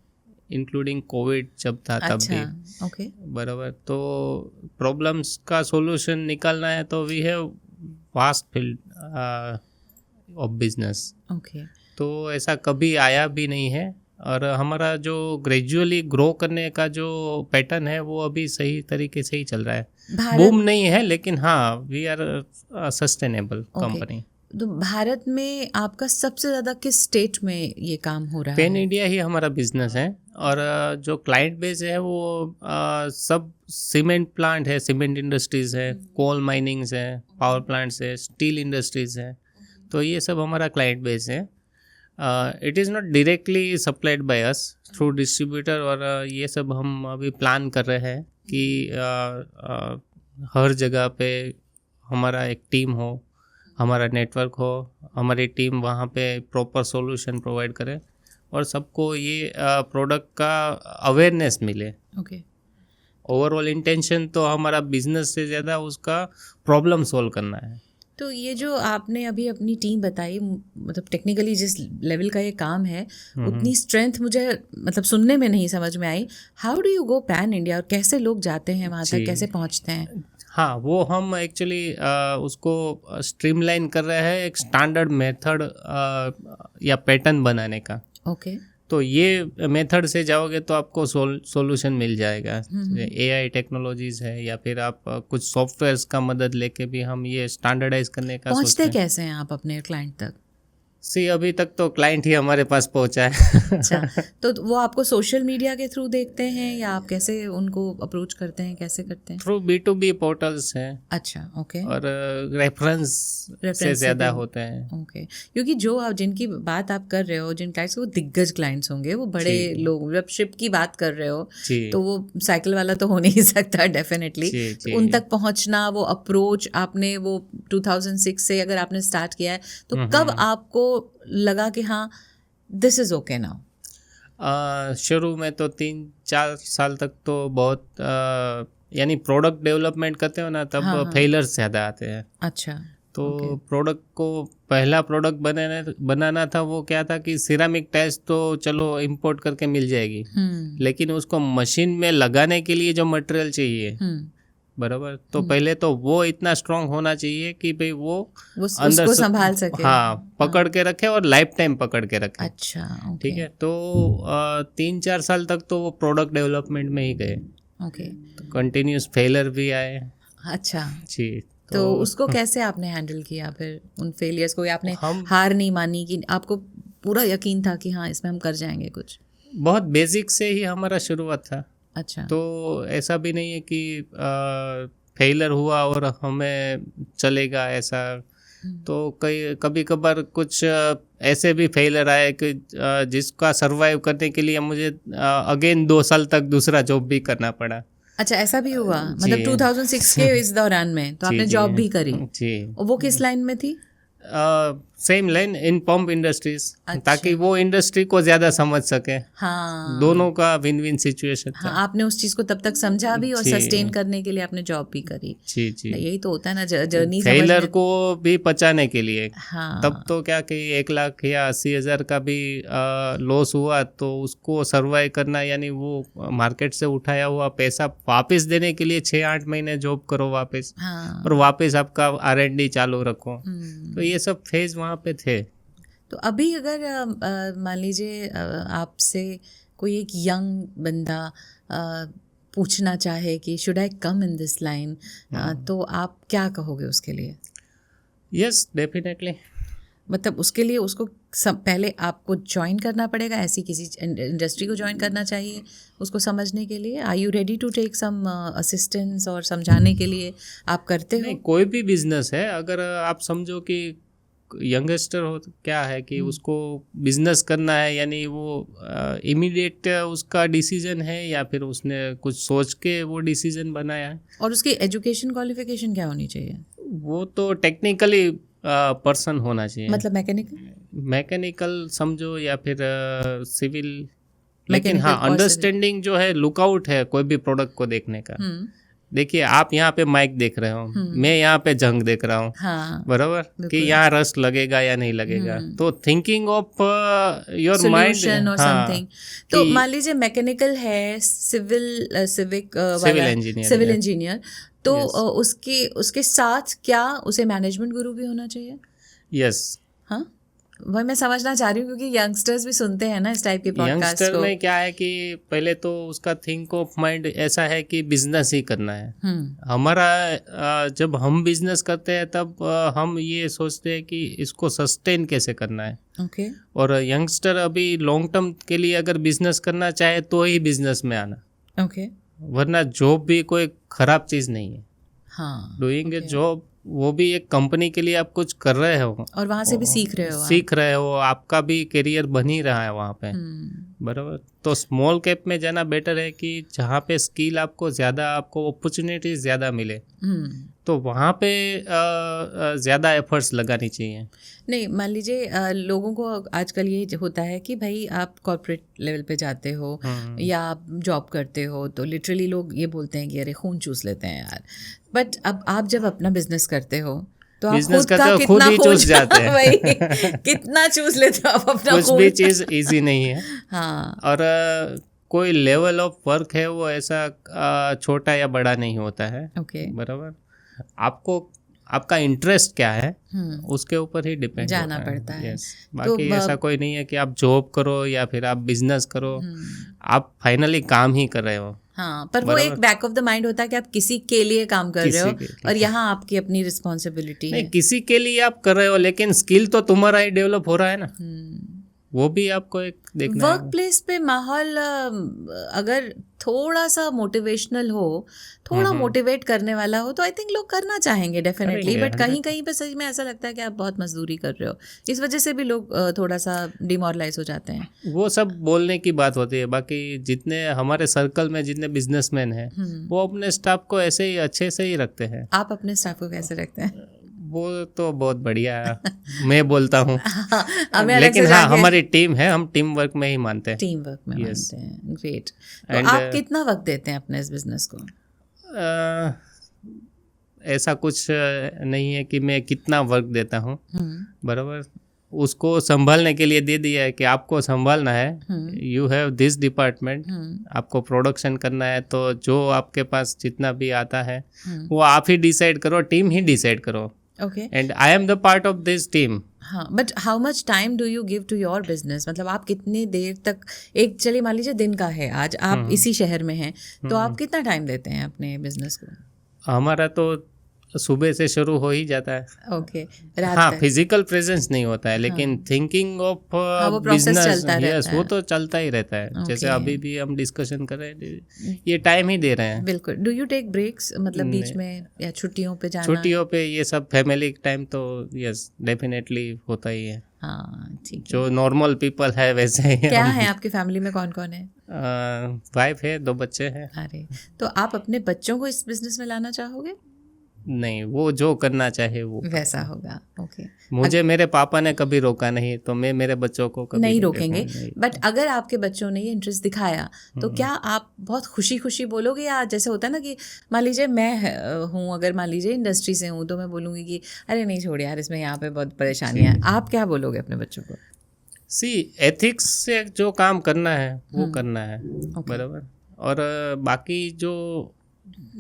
इंक्लूडिंग कोविड जब था तब भी। ओके, बराबर। तो प्रॉब्लम्स का सॉल्यूशन निकालना है तो we have vast field of business. Okay, तो ऐसा कभी आया भी नहीं है, और हमारा जो ग्रेजुअली ग्रो करने का जो पैटर्न है वो अभी सही तरीके से ही चल रहा है। बूम नहीं है, लेकिन हाँ, वी आर सस्टेनेबल कंपनी। तो भारत में आपका सबसे ज़्यादा किस स्टेट में ये काम हो रहा है? पैन इंडिया ही हमारा बिजनेस है, और जो क्लाइंट बेस है वो सब सीमेंट प्लांट है, सीमेंट इंडस्ट्रीज है, कोल माइनिंग्स है, पावर प्लांट्स है, स्टील इंडस्ट्रीज है, तो ये सब हमारा क्लाइंट बेस है। It is not directly supplied by us, through distributor, और ये सब हम अभी प्लान कर रहे हैं कि हर जगह पे हमारा एक टीम हो, हमारा नेटवर्क हो, हमारी टीम वहाँ पे प्रॉपर सॉल्यूशन प्रोवाइड करे और सबको ये प्रोडक्ट का अवेयरनेस मिले। ओके। ओवरऑल इंटेंशन तो हमारा बिजनेस से ज़्यादा उसका प्रॉब्लम सॉल्व करना है। तो ये जो आपने अभी अपनी टीम बताई, मतलब टेक्निकली जिस लेवल का ये काम है, उतनी स्ट्रेंथ मुझे मतलब सुनने में नहीं समझ में आई। How do you go pan India, और कैसे लोग जाते हैं वहाँ तक, कैसे पहुँचते हैं? हाँ, वो हम एक्चुअली उसको स्ट्रीमलाइन कर रहे हैं एक स्टैंडर्ड मेथड या पैटर्न बनाने का। ओके। तो ये मेथड से जाओगे तो आपको सॉल्यूशन मिल जाएगा। एआई टेक्नोलॉजीज है या फिर आप कुछ सॉफ्टवेयर्स का मदद लेके भी हम ये स्टैंडर्डाइज करने का पहुँचते कैसे हैं आप अपने क्लाइंट तक? अभी तक तो क्लाइंट ही हमारे पास पहुंचा है। अच्छा, तो वो आपको सोशल मीडिया के थ्रू देखते हैं या आप कैसे उनको अप्रोच करते हैं, कैसे करते हैं? थ्रू B2B पोर्टल्स हैं। अच्छा, ओके। और रेफरेंस से ज़्यादा होते हैं। ओके, क्योंकि जो आप जिनकी बात आप कर रहे हो, जिन क्लाइंट्स, वो दिग्गज क्लाइंट्स होंगे, वो बड़े लोग। जब शिप की बात कर रहे हो तो वो साइकिल वाला तो हो नहीं सकता डेफिनेटली। तो उन तक पहुंचना, वो अप्रोच आपने वो 2006 से अगर आपने स्टार्ट किया है, तो कब आपको लगा कि हाँ दिस इज ओके नाउ? शुरू में तो 3-4 साल तक तो बहुत यानी प्रोडक्ट डेवलपमेंट करते हो ना, तब फेलियर्स ज़्यादा आते हैं। अच्छा। तो प्रोडक्ट को पहला प्रोडक्ट बनाना था, वो क्या था कि सिरामिक टाइल्स तो चलो इंपोर्ट करके मिल जाएगी, लेकिन उसको मशीन में लगाने के लिए जो मटेरियल चाहिए, बराबर, तो पहले तो वो इतना स्ट्रांग होना चाहिए कि भाई वो अंदर उसको संभाल सके। हाँ, पकड़ के रखे और लाइफ टाइम पकड़ के रखे। अच्छा, ठीक है। तो 3-4 साल तक तो वो प्रोडक्ट डेवलपमेंट में ही गए। ओके। तो कंटिन्यूस फेलियर भी आए। अच्छा जी। तो उसको कैसे आपने हैंडल किया फिर, उन फेलियर्स को? आपने हार नहीं मानी कि आपको पूरा यकीन था कि हाँ इसमें हम कर जाएंगे कुछ? बहुत बेसिक से ही हमारा शुरुआत था। अच्छा। तो ऐसा भी नहीं है कि फेलियर हुआ और हमें चलेगा ऐसा। तो कभी कभार कुछ ऐसे भी फेलियर आए कि जिसका सरवाइव करने के लिए मुझे अगेन 2 साल तक दूसरा जॉब भी करना पड़ा। अच्छा, ऐसा भी हुआ? मतलब 2006 के इस दौरान में तो आपने जॉब भी करी? जी। और वो किस लाइन में थी? सेम लाइन, इन पंप इंडस्ट्रीज। अच्छा। ताकि वो इंडस्ट्री को ज्यादा समझ सके। हाँ, दोनों का विन विन सिचुएशन था। हाँ, आपने उस चीज को तब तक समझा भी और सस्टेन करने के लिए आपने जॉब भी करी। जी जी। यही तो होता है ना जर्नी, फेलियर को भी पचाने के लिए। हाँ। तब तो क्या कि 1 लाख या 80,000 का भी लॉस हुआ तो उसको सर्वाइव करना, यानी वो मार्केट से उठाया हुआ पैसा वापस देने के लिए 6-8 महीने जॉब करो वापस। हाँ। और वापस आपका R&D चालू रखो। तो ये सब फेज वहाँ पे थे। तो अभी अगर मान लीजिए आपसे कोई एक यंग बंदा पूछना चाहे कि should I come in this line, तो आप क्या कहोगे उसके लिए? Yes, definitely. मतलब उसके लिए उसको पहले आपको ज्वाइन करना पड़ेगा, ऐसी किसी इंडस्ट्री को ज्वाइन करना चाहिए उसको समझने के लिए? Are you ready to take some assistance और समझाने के लिए आप करते हो? नहीं, कोई भी बिजनेस है, अगर आप समझो कि यंगस्टर हो तो क्या है कि उसको बिजनेस करना है, यानी वो इमीडिएट उसका डिसीजन है या फिर उसने कुछ सोच के वो डिसीजन बनाया है। और उसकी एजुकेशन क्वालिफिकेशन क्या होनी चाहिए? वो तो टेक्निकली पर्सन होना चाहिए। मतलब मैकेनिकल समझो या फिर सिविल। लेकिन हाँ, अंडरस्टैंडिंग जो है, लुकआउट है कोई भी प्रोडक्ट को देखने का। देखिए, आप यहाँ पे माइक देख रहे हो, मैं यहाँ पे जंग देख रहा हूँ। हाँ, बराबर, कि यहाँ रस्ट लगेगा या नहीं लगेगा। तो थिंकिंग ऑफ योर माइंड और समथिंग। तो मान लीजिए मैकेनिकल है, सिविल इंजीनियर, तो उसके साथ क्या उसे मैनेजमेंट गुरु भी होना चाहिए? यस। हाँ, वही मैं समझना चाह रही हूँ, क्योंकि यंगस्टर्स भी सुनते हैं ना इस टाइप के पॉडकास्ट को। यंगस्टर में क्या है कि पहले तो उसका थिंक ऑफ माइंड ऐसा है कि बिजनेस ही करना है। हमारा जब हम बिजनेस करते हैं तब हम ये सोचते हैं कि इसको सस्टेन कैसे करना है। ओके। और यंगस्टर अभी लॉन्ग टर्म के लिए अगर बिजनेस करना चाहे तो ही बिजनेस में आना। ओके। वरना जॉब भी कोई खराब चीज़ नहीं है। हाँ, डूइंग ए जॉब वो भी एक कंपनी के लिए आप कुछ कर रहे हो और वहाँ से भी सीख रहे हो आप। सीख रहे हो, आपका भी करियर बन ही रहा है वहाँ पे, बराबर। तो स्मॉल कैप में जाना बेटर है कि जहाँ पे स्किल आपको ज़्यादा, आपको अपॉर्चुनिटीज ज़्यादा मिले, तो वहाँ पे ज़्यादा एफर्ट्स लगानी चाहिए। नहीं, मान लीजिए लोगों को आजकल ये होता है कि भाई आप कॉर्पोरेट लेवल पे जाते हो या आप जॉब करते हो तो लिटरली लोग ये बोलते हैं कि अरे खून चूस लेते हैं यार। बट अब आप जब अपना बिजनेस करते हो तो आप खुद का खुद ही चूस जाते हैं भाई कितना चूस लेते हो आप अपना कुछ भी चीज़ इजी नहीं है। हाँ, और कोई लेवल ऑफ वर्क है वो ऐसा छोटा या बड़ा नहीं होता है, ओके, बराबर। आपको आपका इंटरेस्ट क्या है उसके ऊपर ही डिपेंड जाना पड़ता है। यस, बाकी ऐसा कोई नहीं है कि आप जॉब करो या फिर आप बिजनेस करो, आप फाइनली काम ही कर रहे हो। हाँ, पर वो एक बैक ऑफ द माइंड होता है कि आप किसी के लिए काम कर रहे हो और यहाँ आपकी अपनी रिस्पॉन्सिबिलिटी है। किसी के लिए आप कर रहे हो लेकिन स्किल तो तुम्हारा ही डेवलप हो रहा है ना, वो भी आपको एक देखना है। वर्क प्लेस पे माहौल अगर थोड़ा सा मोटिवेशनल हो, थोड़ा मोटिवेट करने वाला हो तो आई थिंक लोग करना चाहेंगे डेफिनेटली। बट कहीं कहीं पे सच में ऐसा लगता है कि आप बहुत मजदूरी कर रहे हो, इस वजह से भी लोग थोड़ा सा डिमोरलाइज हो जाते हैं। वो सब बोलने की बात होती है। बाकी जितने हमारे सर्कल में जितने बिजनेसमैन हैं वो अपने स्टाफ को ऐसे ही अच्छे से ही रखते हैं। आप अपने स्टाफ को कैसे रखते हैं? वो तो बहुत बढ़िया मैं बोलता हूँ लेकिन हाँ, हमारी टीम है, हम टीम वर्क में ही मानते हैं। टीम वर्क में मानते हैं, ग्रेट। तो आप कितना वक्त देते हैं अपने इस बिजनेस को? ऐसा कुछ नहीं है कि मैं कितना वर्क देता हूँ, बराबर। उसको संभालने के लिए दे दिया है कि आपको संभालना है, यू हैव दिस डिपार्टमेंट, आपको प्रोडक्शन करना है, तो जो आपके पास जितना भी आता है वो आप ही डिसाइड करो, टीम ही डिसाइड करो। Okay, and I am the part of this team. हाँ, but how much time do you give to your business? मतलब आप कितनी देर तक, एक चलिए मान लीजिए दिन का है, आज आप इसी शहर में हैं, तो आप कितना टाइम देते हैं अपने बिजनेस को? हमारा तो सुबह से शुरू हो ही जाता है। ओके, रात हाँ, तक? फिजिकल प्रेजेंस नहीं होता है लेकिन थिंकिंग ऑफ वो प्रोसेस चलता यस, वो तो चलता ही रहता है। जैसे अभी भी हम डिस्कशन कर रहे हैं, ये टाइम ही दे रहे हैं। बिल्कुल। डू यू टेक ब्रेक्स, मतलब बीच में या छुट्टियों पे जाना? छुट्टियों पे ये सब फैमिली टाइम तो यस डेफिनेटली होता ही है। हाँ, ठीक है। जो नॉर्मल पीपल है वैसे ही। क्या है आपकी फैमिली में, कौन कौन है? वाइफ है, 2 बच्चे हैं। अरे, तो आप अपने बच्चों को इस बिजनेस में लाना चाहोगे? नहीं, वो जो करना चाहे वो वैसा होगा। ओके, मुझे मेरे पापा ने कभी रोका नहीं, तो मैं मेरे बच्चों को कभी नहीं रोकेंगे। बट अगर आपके बच्चों ने ये इंटरेस्ट दिखाया तो क्या आप बहुत खुशी खुशी बोलोगे, या जैसे होता है ना कि मान लीजिए मैं हूँ, अगर मान लीजिए इंडस्ट्री से हूँ तो मैं बोलूँगी कि अरे नहीं छोड़ यार, इसमें यहाँ पे बहुत परेशानियाँ हैं, आप क्या बोलोगे अपने बच्चों को? सी, एथिक्स से जो काम करना है वो करना है, बराबर। और बाकी जो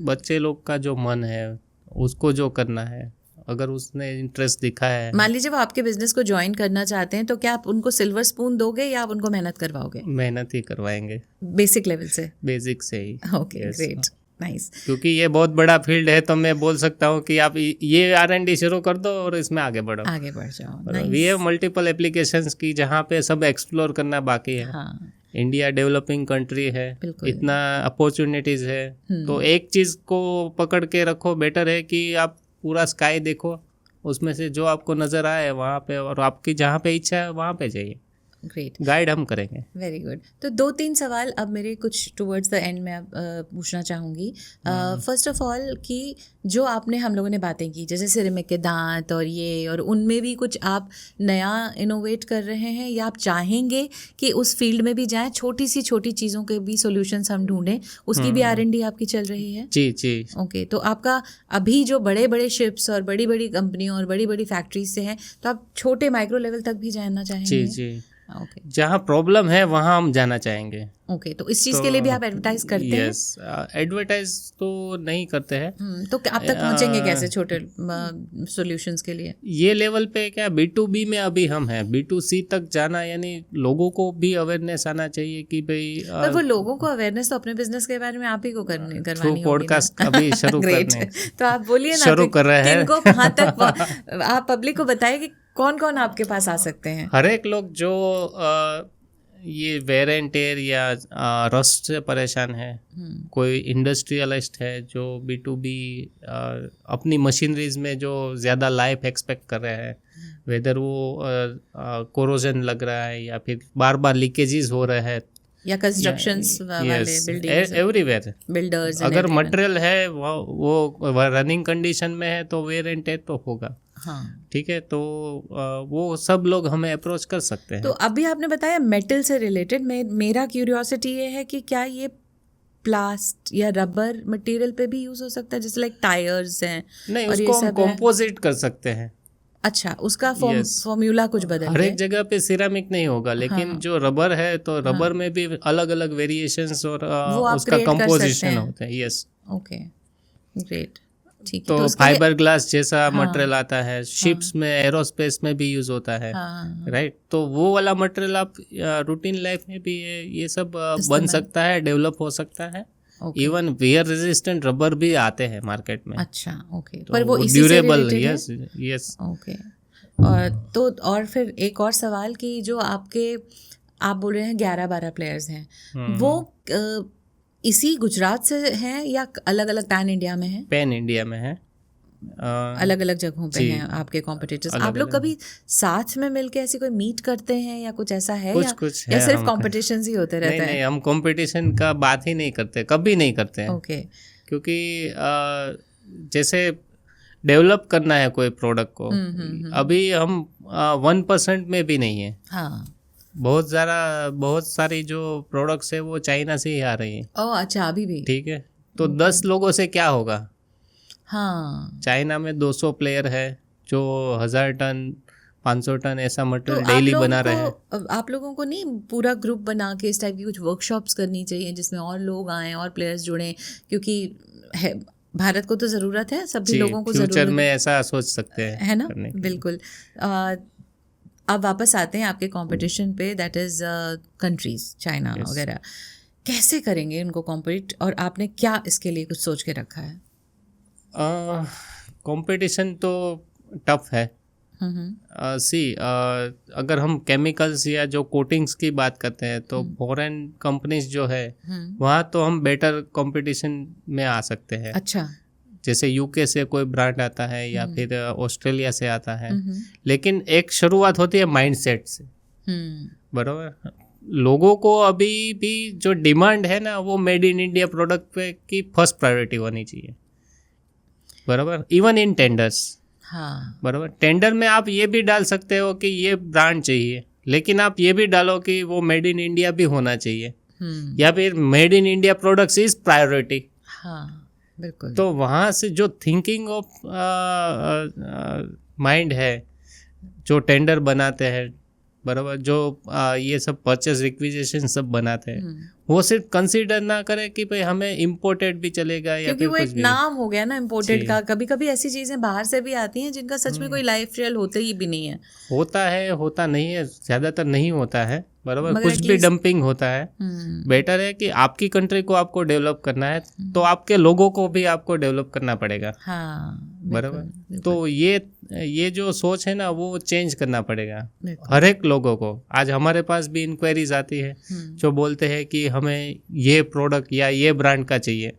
बच्चे लोग का जो मन है उसको जो करना है, अगर उसने इंटरेस्ट दिखाया है। मान लीजिए वो आपके बिजनेस को ज्वाइन करना चाहते हैं, तो क्या आप उनको सिल्वर स्पून दोगे या आप उनको मेहनत करवाओगे? मेहनत ही करवाएंगे, बेसिक लेवल से, बेसिक से ही। Okay, great, nice. क्योंकि ये बहुत बड़ा फील्ड है, तो मैं बोल सकता हूँ कि आप ये R&D शुरू कर दो और इसमें आगे बढ़ो, आगे बढ़ जाओ। वी हैव मल्टीपल एप्लीकेशंस की जहाँ पे सब एक्सप्लोर करना बाकी है। हाँ, इंडिया डेवलपिंग कंट्री है, इतना अपॉर्चुनिटीज है, तो एक चीज को पकड़ के रखो, बेटर है कि आप पूरा स्काई देखो, उसमें से जो आपको नजर आए वहाँ पे, और आपकी जहाँ पे इच्छा है वहाँ पे जाइए। ग्रेट, गाइड हम करेंगे। Very good. तो 2-3 सवाल अब मेरे कुछ टुवर्ड्स द एंड में पूछना चाहूँगी। फर्स्ट ऑफ ऑल कि जो आपने हम लोगों ने बातें की, जैसे सिरेमिक के दांत और ये, और उनमें भी कुछ आप नया इनोवेट कर रहे हैं, या आप चाहेंगे कि उस फील्ड में भी जाएं, छोटी सी छोटी चीज़ों के भी सॉल्यूशंस हम ढूंढें, उसकी भी R&D आपकी चल रही है? जी जी। ओके, तो आपका अभी जो बड़े बड़े शिप्स और बड़ी बड़ी कंपनियों और बड़ी बड़ी फैक्ट्रीज से हैं, तो आप छोटे माइक्रो लेवल तक भी जाना चाहेंगे? जी जी। ओके, जहाँ प्रॉब्लम है वहाँ हम जाना चाहेंगे। ओके, तो इस चीज़ के लिए भी आप एडवर्टाइज करते हैं? यस, एडवर्टाइज तो नहीं करते हैं। तो आप तक पहुँचेंगे कैसे छोटे सॉल्यूशंस के लिए? ये लेवल पे क्या B2B में अभी हम हैं, B2C तक जाना, यानी लोगों को भी अवेयरनेस आना चाहिए कि भाई। पर वो लोगों को अवेयरनेस तो अपने बिजनेस के बारे में आप ही को करवानी होगी। पॉडकास्ट अभी शुरू करने, तो आप बोलिए ना, शुरू कर रहे हैं, किनको कहाँ तक आप पब्लिक को बताइए कि कौन कौन आपके पास आ सकते हैं? हर एक लोग जो ये वेयर एंड टेयर या रस्ट से परेशान है, कोई इंडस्ट्रियलिस्ट है जो B2B अपनी मशीनरीज में जो ज़्यादा लाइफ एक्सपेक्ट कर रहे हैं, वेदर वो कोरोजन लग रहा है या फिर बार बार लीकेजेस हो रहे हैं, या कंस्ट्रक्शंस वाले बिल्डिंग्स, एवरीवेयर बिल्डर्स, अगर मटेरियल है वो रनिंग कंडीशन में है तो वेयर एंड टेयर तो होगा। हाँ, ठीक है, तो वो सब लोग हमें अप्रोच कर सकते हैं। तो अभी आपने बताया मेटल से रिलेटेड, मेरा क्यूरियोसिटी ये है कि क्या ये प्लास्ट या रबर मटेरियल पे भी यूज हो सकता है, जैसे लाइक टायर्स हैं? नहीं, और उसको ये हम सब है। कंपोजिट कर सकते हैं। अच्छा, उसका Yes. फॉर्मूला कुछ बदल हर के? एक जगह पे सिरामिक नहीं होगा, लेकिन हाँ। जो रबर है तो रबर में भी अलग अलग वेरिएशंस और वो आप उसका create कर सकते कंपोजिशन हैं। होता है। यस, ओके, ग्रेट, ठीक है। तो उसके लिए- फाइबर ग्लास जैसा हाँ। मटेरियल आता है, शिप्स में, एरोस्पेस में भी यूज होता है, हाँ, राइट। तो वो वाला मटेरियल आप रूटीन लाइफ में भी ये सब बन इस्तेमाल- सकता है, डेवलप हो सकता है। Okay. Even wear resistant rubber भी आते हैं मार्केट में। अच्छा, ओके, तो पर वो इसी से ड्यूरेबल, रिलेटेड है? Yes yes. ओके। और तो और फिर एक और सवाल कि जो आप बोल रहे हैं 11-12 प्लेयर्स हैं, वो इसी गुजरात से हैं या अलग अलग पैन इंडिया में हैं? पैन इंडिया में है, अलग अलग जगहों पे जी। हैं आपके कॉम्पिटिटर्स। अलग आप लोग अलग कभी साथ में मिलके ऐसी कोई मीट करते हैं या कुछ ऐसा है? कुछ या है, सिर्फ हम कॉम्पिटिशंस ही होते नहीं रहते नहीं, हैं? हम कंपटीशन का बात ही नहीं करते, कभी नहीं करते हैं। ओके, क्योंकि जैसे डेवलप करना है कोई प्रोडक्ट को, अभी हम 1% में भी नहीं है। हाँ। बहुत सारी जो प्रोडक्ट्स है वो चाइना से ही आ रही है। ओह अच्छा, अभी भी? ठीक है, तो 10 लोगों से क्या होगा? हाँ। चाइना में 200 प्लेयर है जो 1000 टन 500 टन ऐसा तो मटेरियल डेली बना रहे हैं। आप लोगों को नहीं पूरा ग्रुप बना के इस टाइप की कुछ वर्कशॉप्स करनी चाहिए जिसमें और लोग आएं और प्लेयर्स जुड़ें, क्योंकि भारत को तो ज़रूरत है, सभी लोगों को फ्यूचर ज़रूरत में ऐसा सोच सकते हैं, है ना? करने के लिए। बिल्कुल। अब वापस आते हैं आपके कंपटीशन पे, that is countries, China Yes. वगैरह। कैसे करेंगे उनको कॉम्पिट, और आपने क्या इसके लिए कुछ सोच के रखा है? कंपटीशन तो टफ है। अगर हम केमिकल्स या जो कोटिंग्स की बात करते हैं तो फॉरेन कंपनीज जो है वहाँ तो हम बेटर कंपटीशन में आ सकते हैं। अच्छा। जैसे यूके से कोई ब्रांड आता है या फिर ऑस्ट्रेलिया से आता है, लेकिन एक शुरुआत होती है माइंडसेट से, बराबर। लोगों को अभी भी जो डिमांड है ना वो मेड इन इंडिया प्रोडक्ट पे की फर्स्ट प्रायोरिटी होनी चाहिए, बराबर। इवन इन टेंडर्स, हाँ, बराबर। टेंडर में आप ये भी डाल सकते हो कि ये ब्रांड चाहिए, लेकिन आप ये भी डालो कि वो मेड इन इंडिया भी होना चाहिए, या फिर made in India products is priority. हाँ, बिल्कुल। तो वहाँ से जो थिंकिंग ऑफ माइंड है जो टेंडर बनाते हैं, बराबर, जो ये सब परचेज रिक्विजिशन सब बनाते हैं, वो सिर्फ कंसीडर ना करे कि भाई हमें इम्पोर्टेड भी चलेगा या क्योंकि फिर वो कुछ एक भी। नाम हो गया ना इम्पोर्टेड जी। का। कभी कभी ऐसी चीजें बाहर से भी आती हैं जिनका सच में कोई लाइफ रियल होते ही भी नहीं है। होता है, होता नहीं है, ज़्यादातर नहीं होता है, बराबर। मगर कुछ भी at least- डंपिंग होता है। बेटर है कि आपकी कंट्री को आपको डेवलप करना है तो आपके लोगों को भी आपको डेवलप करना पड़ेगा, हाँ, बराबर। बिल्कुल, तो ये जो सोच है ना वो चेंज करना पड़ेगा बिल्कुल। हर एक लोगों को। आज हमारे पास भी इंक्वायरीज आती है जो बोलते हैं कि हमें ये प्रोडक्ट या ये ब्रांड का चाहिए,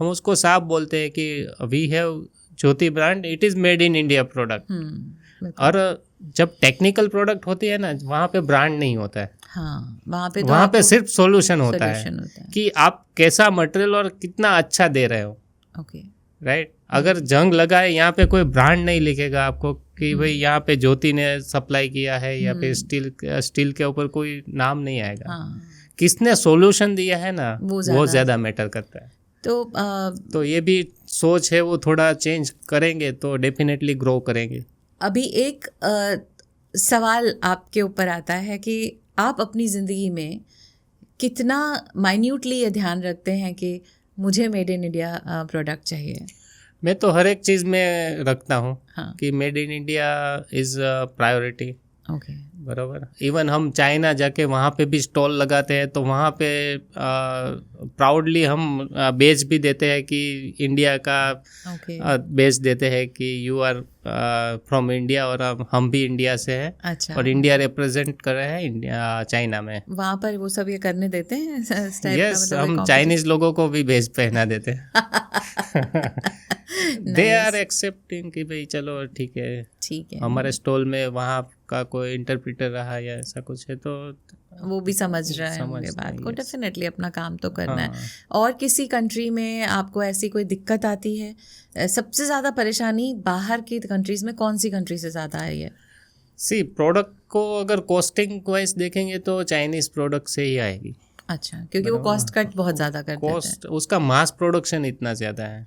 हम उसको साफ बोलते हैं कि we have Jyoti brand, it is made in India product. बिल्कुल। और जब टेक्निकल प्रोडक्ट होती है ना वहाँ पे ब्रांड नहीं होता है, हाँ, वहाँ पे तो वहाँ पे आपको सिर्फ सॉल्यूशन होता solution होता है। कि आप कैसा मटेरियल और कितना अच्छा दे रहे हो, ओके, राइट। अगर जंग लगा है, यहाँ पे कोई ब्रांड नहीं लिखेगा आपको कि भाई यहाँ पे ज्योति ने सप्लाई किया है, या फिर स्टील के ऊपर कोई नाम नहीं आएगा। हाँ, किसने सॉल्यूशन दिया है ना वो वो ज़्यादा मैटर करता है। तो ये भी सोच है, वो थोड़ा चेंज करेंगे तो डेफिनेटली ग्रो करेंगे। अभी एक सवाल आपके ऊपर आता है कि आप अपनी ज़िंदगी में कितना माइन्यूटली ये ध्यान रखते हैं कि मुझे मेड इन इंडिया प्रोडक्ट चाहिए? मैं तो हर एक चीज़ में रखता हूँ हाँ, कि made in India is priority, okay, बराबर। इवन हम चाइना जाके वहाँ पे भी स्टॉल लगाते हैं तो वहाँ पे प्राउडली हम बेच भी देते हैं कि इंडिया का ओके। बेच देते हैं कि यू आर फ्रॉम इंडिया, और हम भी इंडिया से हैं। अच्छा। और इंडिया रिप्रेजेंट कर रहे हैं इंडिया चाइना में। वहाँ पर वो सब ये करने देते हैं इस टाइप का, यस, मतलब हम चाइनीज लोगों को भी भेज पहना देते हैं। दे आर एक्सेप्टिंग कि भाई चलो ठीक है, हमारे स्टॉल में वहाँ का कोई इंटरप्रेटर रहा या ऐसा कुछ है तो वो भी समझ रहे होंगे बात को। डेफिनेटली अपना काम तो करना है। और किसी कंट्री में आपको ऐसी कोई दिक्कत आती है? सबसे ज़्यादा परेशानी बाहर की कंट्रीज में कौन सी कंट्री से ज़्यादा आई है? सी प्रोडक्ट को अगर कॉस्टिंग वाइज देखेंगे तो चाइनीज प्रोडक्ट से ही आएगी। अच्छा, क्योंकि वो कॉस्ट कट बहुत ज़्यादा करते हैं। कॉस्ट, उसका मास प्रोडक्शन इतना ज़्यादा है।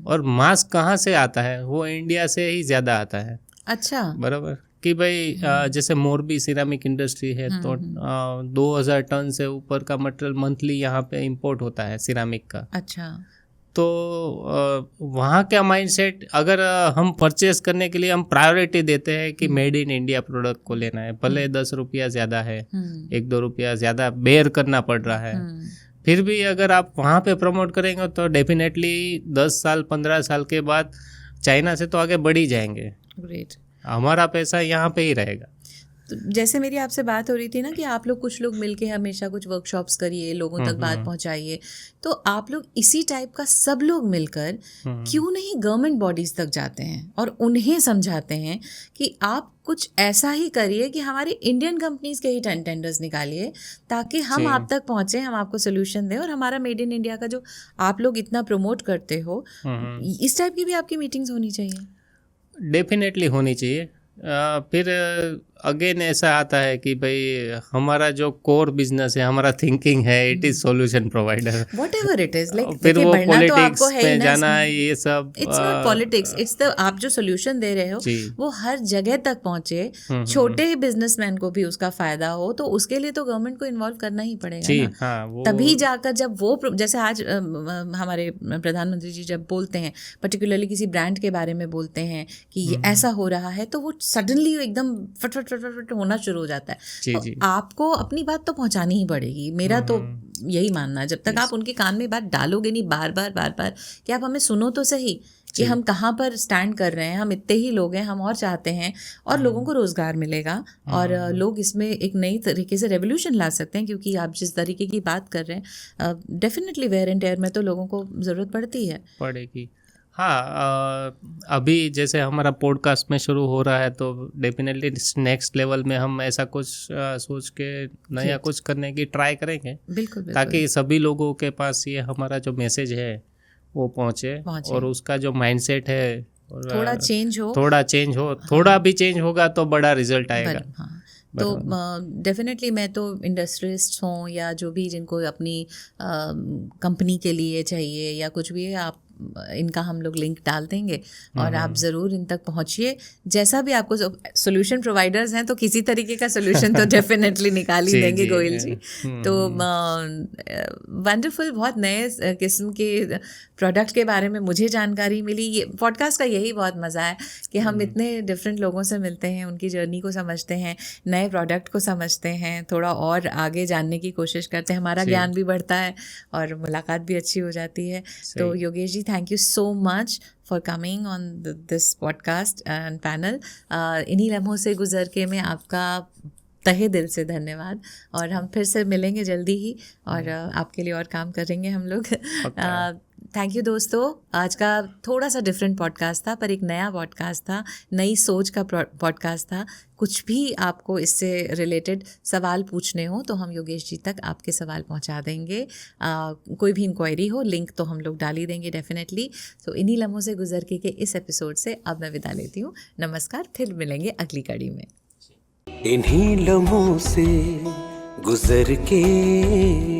और मास कहाँ से आता है? वो इंडिया से ही ज़्यादा आता है। अच्छा, बराबर कि भाई जैसे मोरबी सिरामिक इंडस्ट्री है तो 2000 टन से ऊपर का मटेरियल मंथली यहाँ पे इंपोर्ट होता है सिरामिक का। अच्छा। तो वहाँ का माइंडसेट, अगर हम परचेस करने के लिए हम प्रायोरिटी देते हैं कि मेड इन इंडिया प्रोडक्ट को लेना है, भले 10 रुपया ज़्यादा है, 1-2 रुपया ज़्यादा बेयर करना पड़ रहा है, फिर भी अगर आप वहाँ पे प्रमोट करेंगे तो डेफिनेटली 10 साल 15 साल के बाद चाइना से तो आगे बढ़ ही जाएंगे। ग्रेट। हमारा पैसा यहाँ पे ही रहेगा। तो जैसे मेरी आपसे बात हो रही थी ना कि आप लोग कुछ लोग मिलके हमेशा कुछ वर्कशॉप्स करिए, लोगों तक बात पहुंचाइए, तो आप लोग इसी टाइप का सब लोग मिलकर क्यों नहीं गवर्नमेंट बॉडीज तक जाते हैं और उन्हें समझाते हैं कि आप कुछ ऐसा ही करिए कि हमारी इंडियन कंपनीज के ही टेंडर्स निकालिए ताकि हम आप तक पहुंचे, हम आपको सोल्यूशन दें, और हमारा मेड इन इंडिया का जो आप लोग इतना प्रमोट करते हो, इस टाइप की भी आपकी मीटिंग्स होनी चाहिए। डेफिनेटली होनी चाहिए। फिर अगेन ऐसा आता है कि भाई हमारा जो कोर बिजनेस है, हमारा थिंकिंग है, it is solution provider, whatever it is. Like फिर वो पॉलिटिक्स में जाना है, ये सब it's not politics, it's the आप जो सोल्यूशन दे रहे हो वो हर जगह तक पहुंचे, छोटे बिजनेसमैन को भी उसका फायदा हो, तो उसके लिए तो गवर्नमेंट को इन्वॉल्व करना ही पड़ेगा ना। हाँ, तभी जाकर जब वो, जैसे आज हमारे प्रधानमंत्री जी जब बोलते हैं, पर्टिकुलरली किसी ब्रांड के बारे में बोलते हैं कि ये ऐसा हो रहा है, तो वो सडनली एकदम फट होना शुरू हो जाता है। तो आपको अपनी बात तो पहुंचानी ही पड़ेगी। मेरा तो यही मानना है, जब तक आप उनके कान में बात डालोगे नहीं बार बार कि आप हमें सुनो तो सही कि हम कहाँ पर स्टैंड कर रहे हैं, हम इतने ही लोग हैं, हम और चाहते हैं, और लोगों को रोजगार मिलेगा और लोग इसमें एक नई तरीके से रेवोल्यूशन ला सकते हैं। क्योंकि आप जिस तरीके की बात कर रहे हैं, डेफिनेटली वेयर एंड टेयर में तो लोगों को ज़रूरत पड़ेगी। हाँ, अभी जैसे हमारा पॉडकास्ट में शुरू हो रहा है तो डेफिनेटली नेक्स्ट लेवल में हम ऐसा कुछ सोच के नया कुछ करने की ट्राई करेंगे। बिल्कुल। ताकि सभी लोगों के पास ये हमारा जो मैसेज है वो पहुँचे और उसका जो माइंडसेट है थोड़ा चेंज हो, थोड़ा भी चेंज होगा तो बड़ा रिजल्ट आएगा। हाँ। तो डेफिनेटली मैं तो इंडस्ट्रियलिस्ट हों या जो भी जिनको अपनी कंपनी के लिए चाहिए या कुछ भी है, आप इनका हम लोग लिंक डाल देंगे और आप ज़रूर इन तक पहुंचिए। जैसा भी आपको सोल्यूशन प्रोवाइडर्स हैं तो किसी तरीके का सोल्यूशन तो डेफिनेटली निकाल ही देंगे गोयल जी। तो वंडरफुल, बहुत नए किस्म के प्रोडक्ट के बारे में मुझे जानकारी मिली। ये पॉडकास्ट का यही बहुत मज़ा है कि हम इतने डिफरेंट लोगों से मिलते हैं, उनकी जर्नी को समझते हैं, नए प्रोडक्ट को समझते हैं, थोड़ा और आगे जानने की कोशिश करते हैं, हमारा ज्ञान भी बढ़ता है और मुलाकात भी अच्छी हो जाती है। तो Yogesh ji, thank you so much for coming on this podcast and panel. इन्हीं लम्हों से गुजर के में आपका तहे दिल से धन्यवाद, और हम फिर से मिलेंगे जल्दी ही और आपके लिए और काम करेंगे हम लोग। थैंक यू दोस्तों। आज का थोड़ा सा डिफरेंट पॉडकास्ट था, पर एक नया पॉडकास्ट था, नई सोच का पॉडकास्ट था। कुछ भी आपको इससे रिलेटेड सवाल पूछने हो तो हम योगेश जी तक आपके सवाल पहुंचा देंगे। कोई भी इंक्वायरी हो, लिंक तो हम लोग डाल ही देंगे डेफिनेटली। तो इन्हीं लम्हों से गुजर के इस एपिसोड से अब मैं विदा लेती हूँ। नमस्कार, फिर मिलेंगे अगली कड़ी में। इन्हीं लम्हों से गुजर के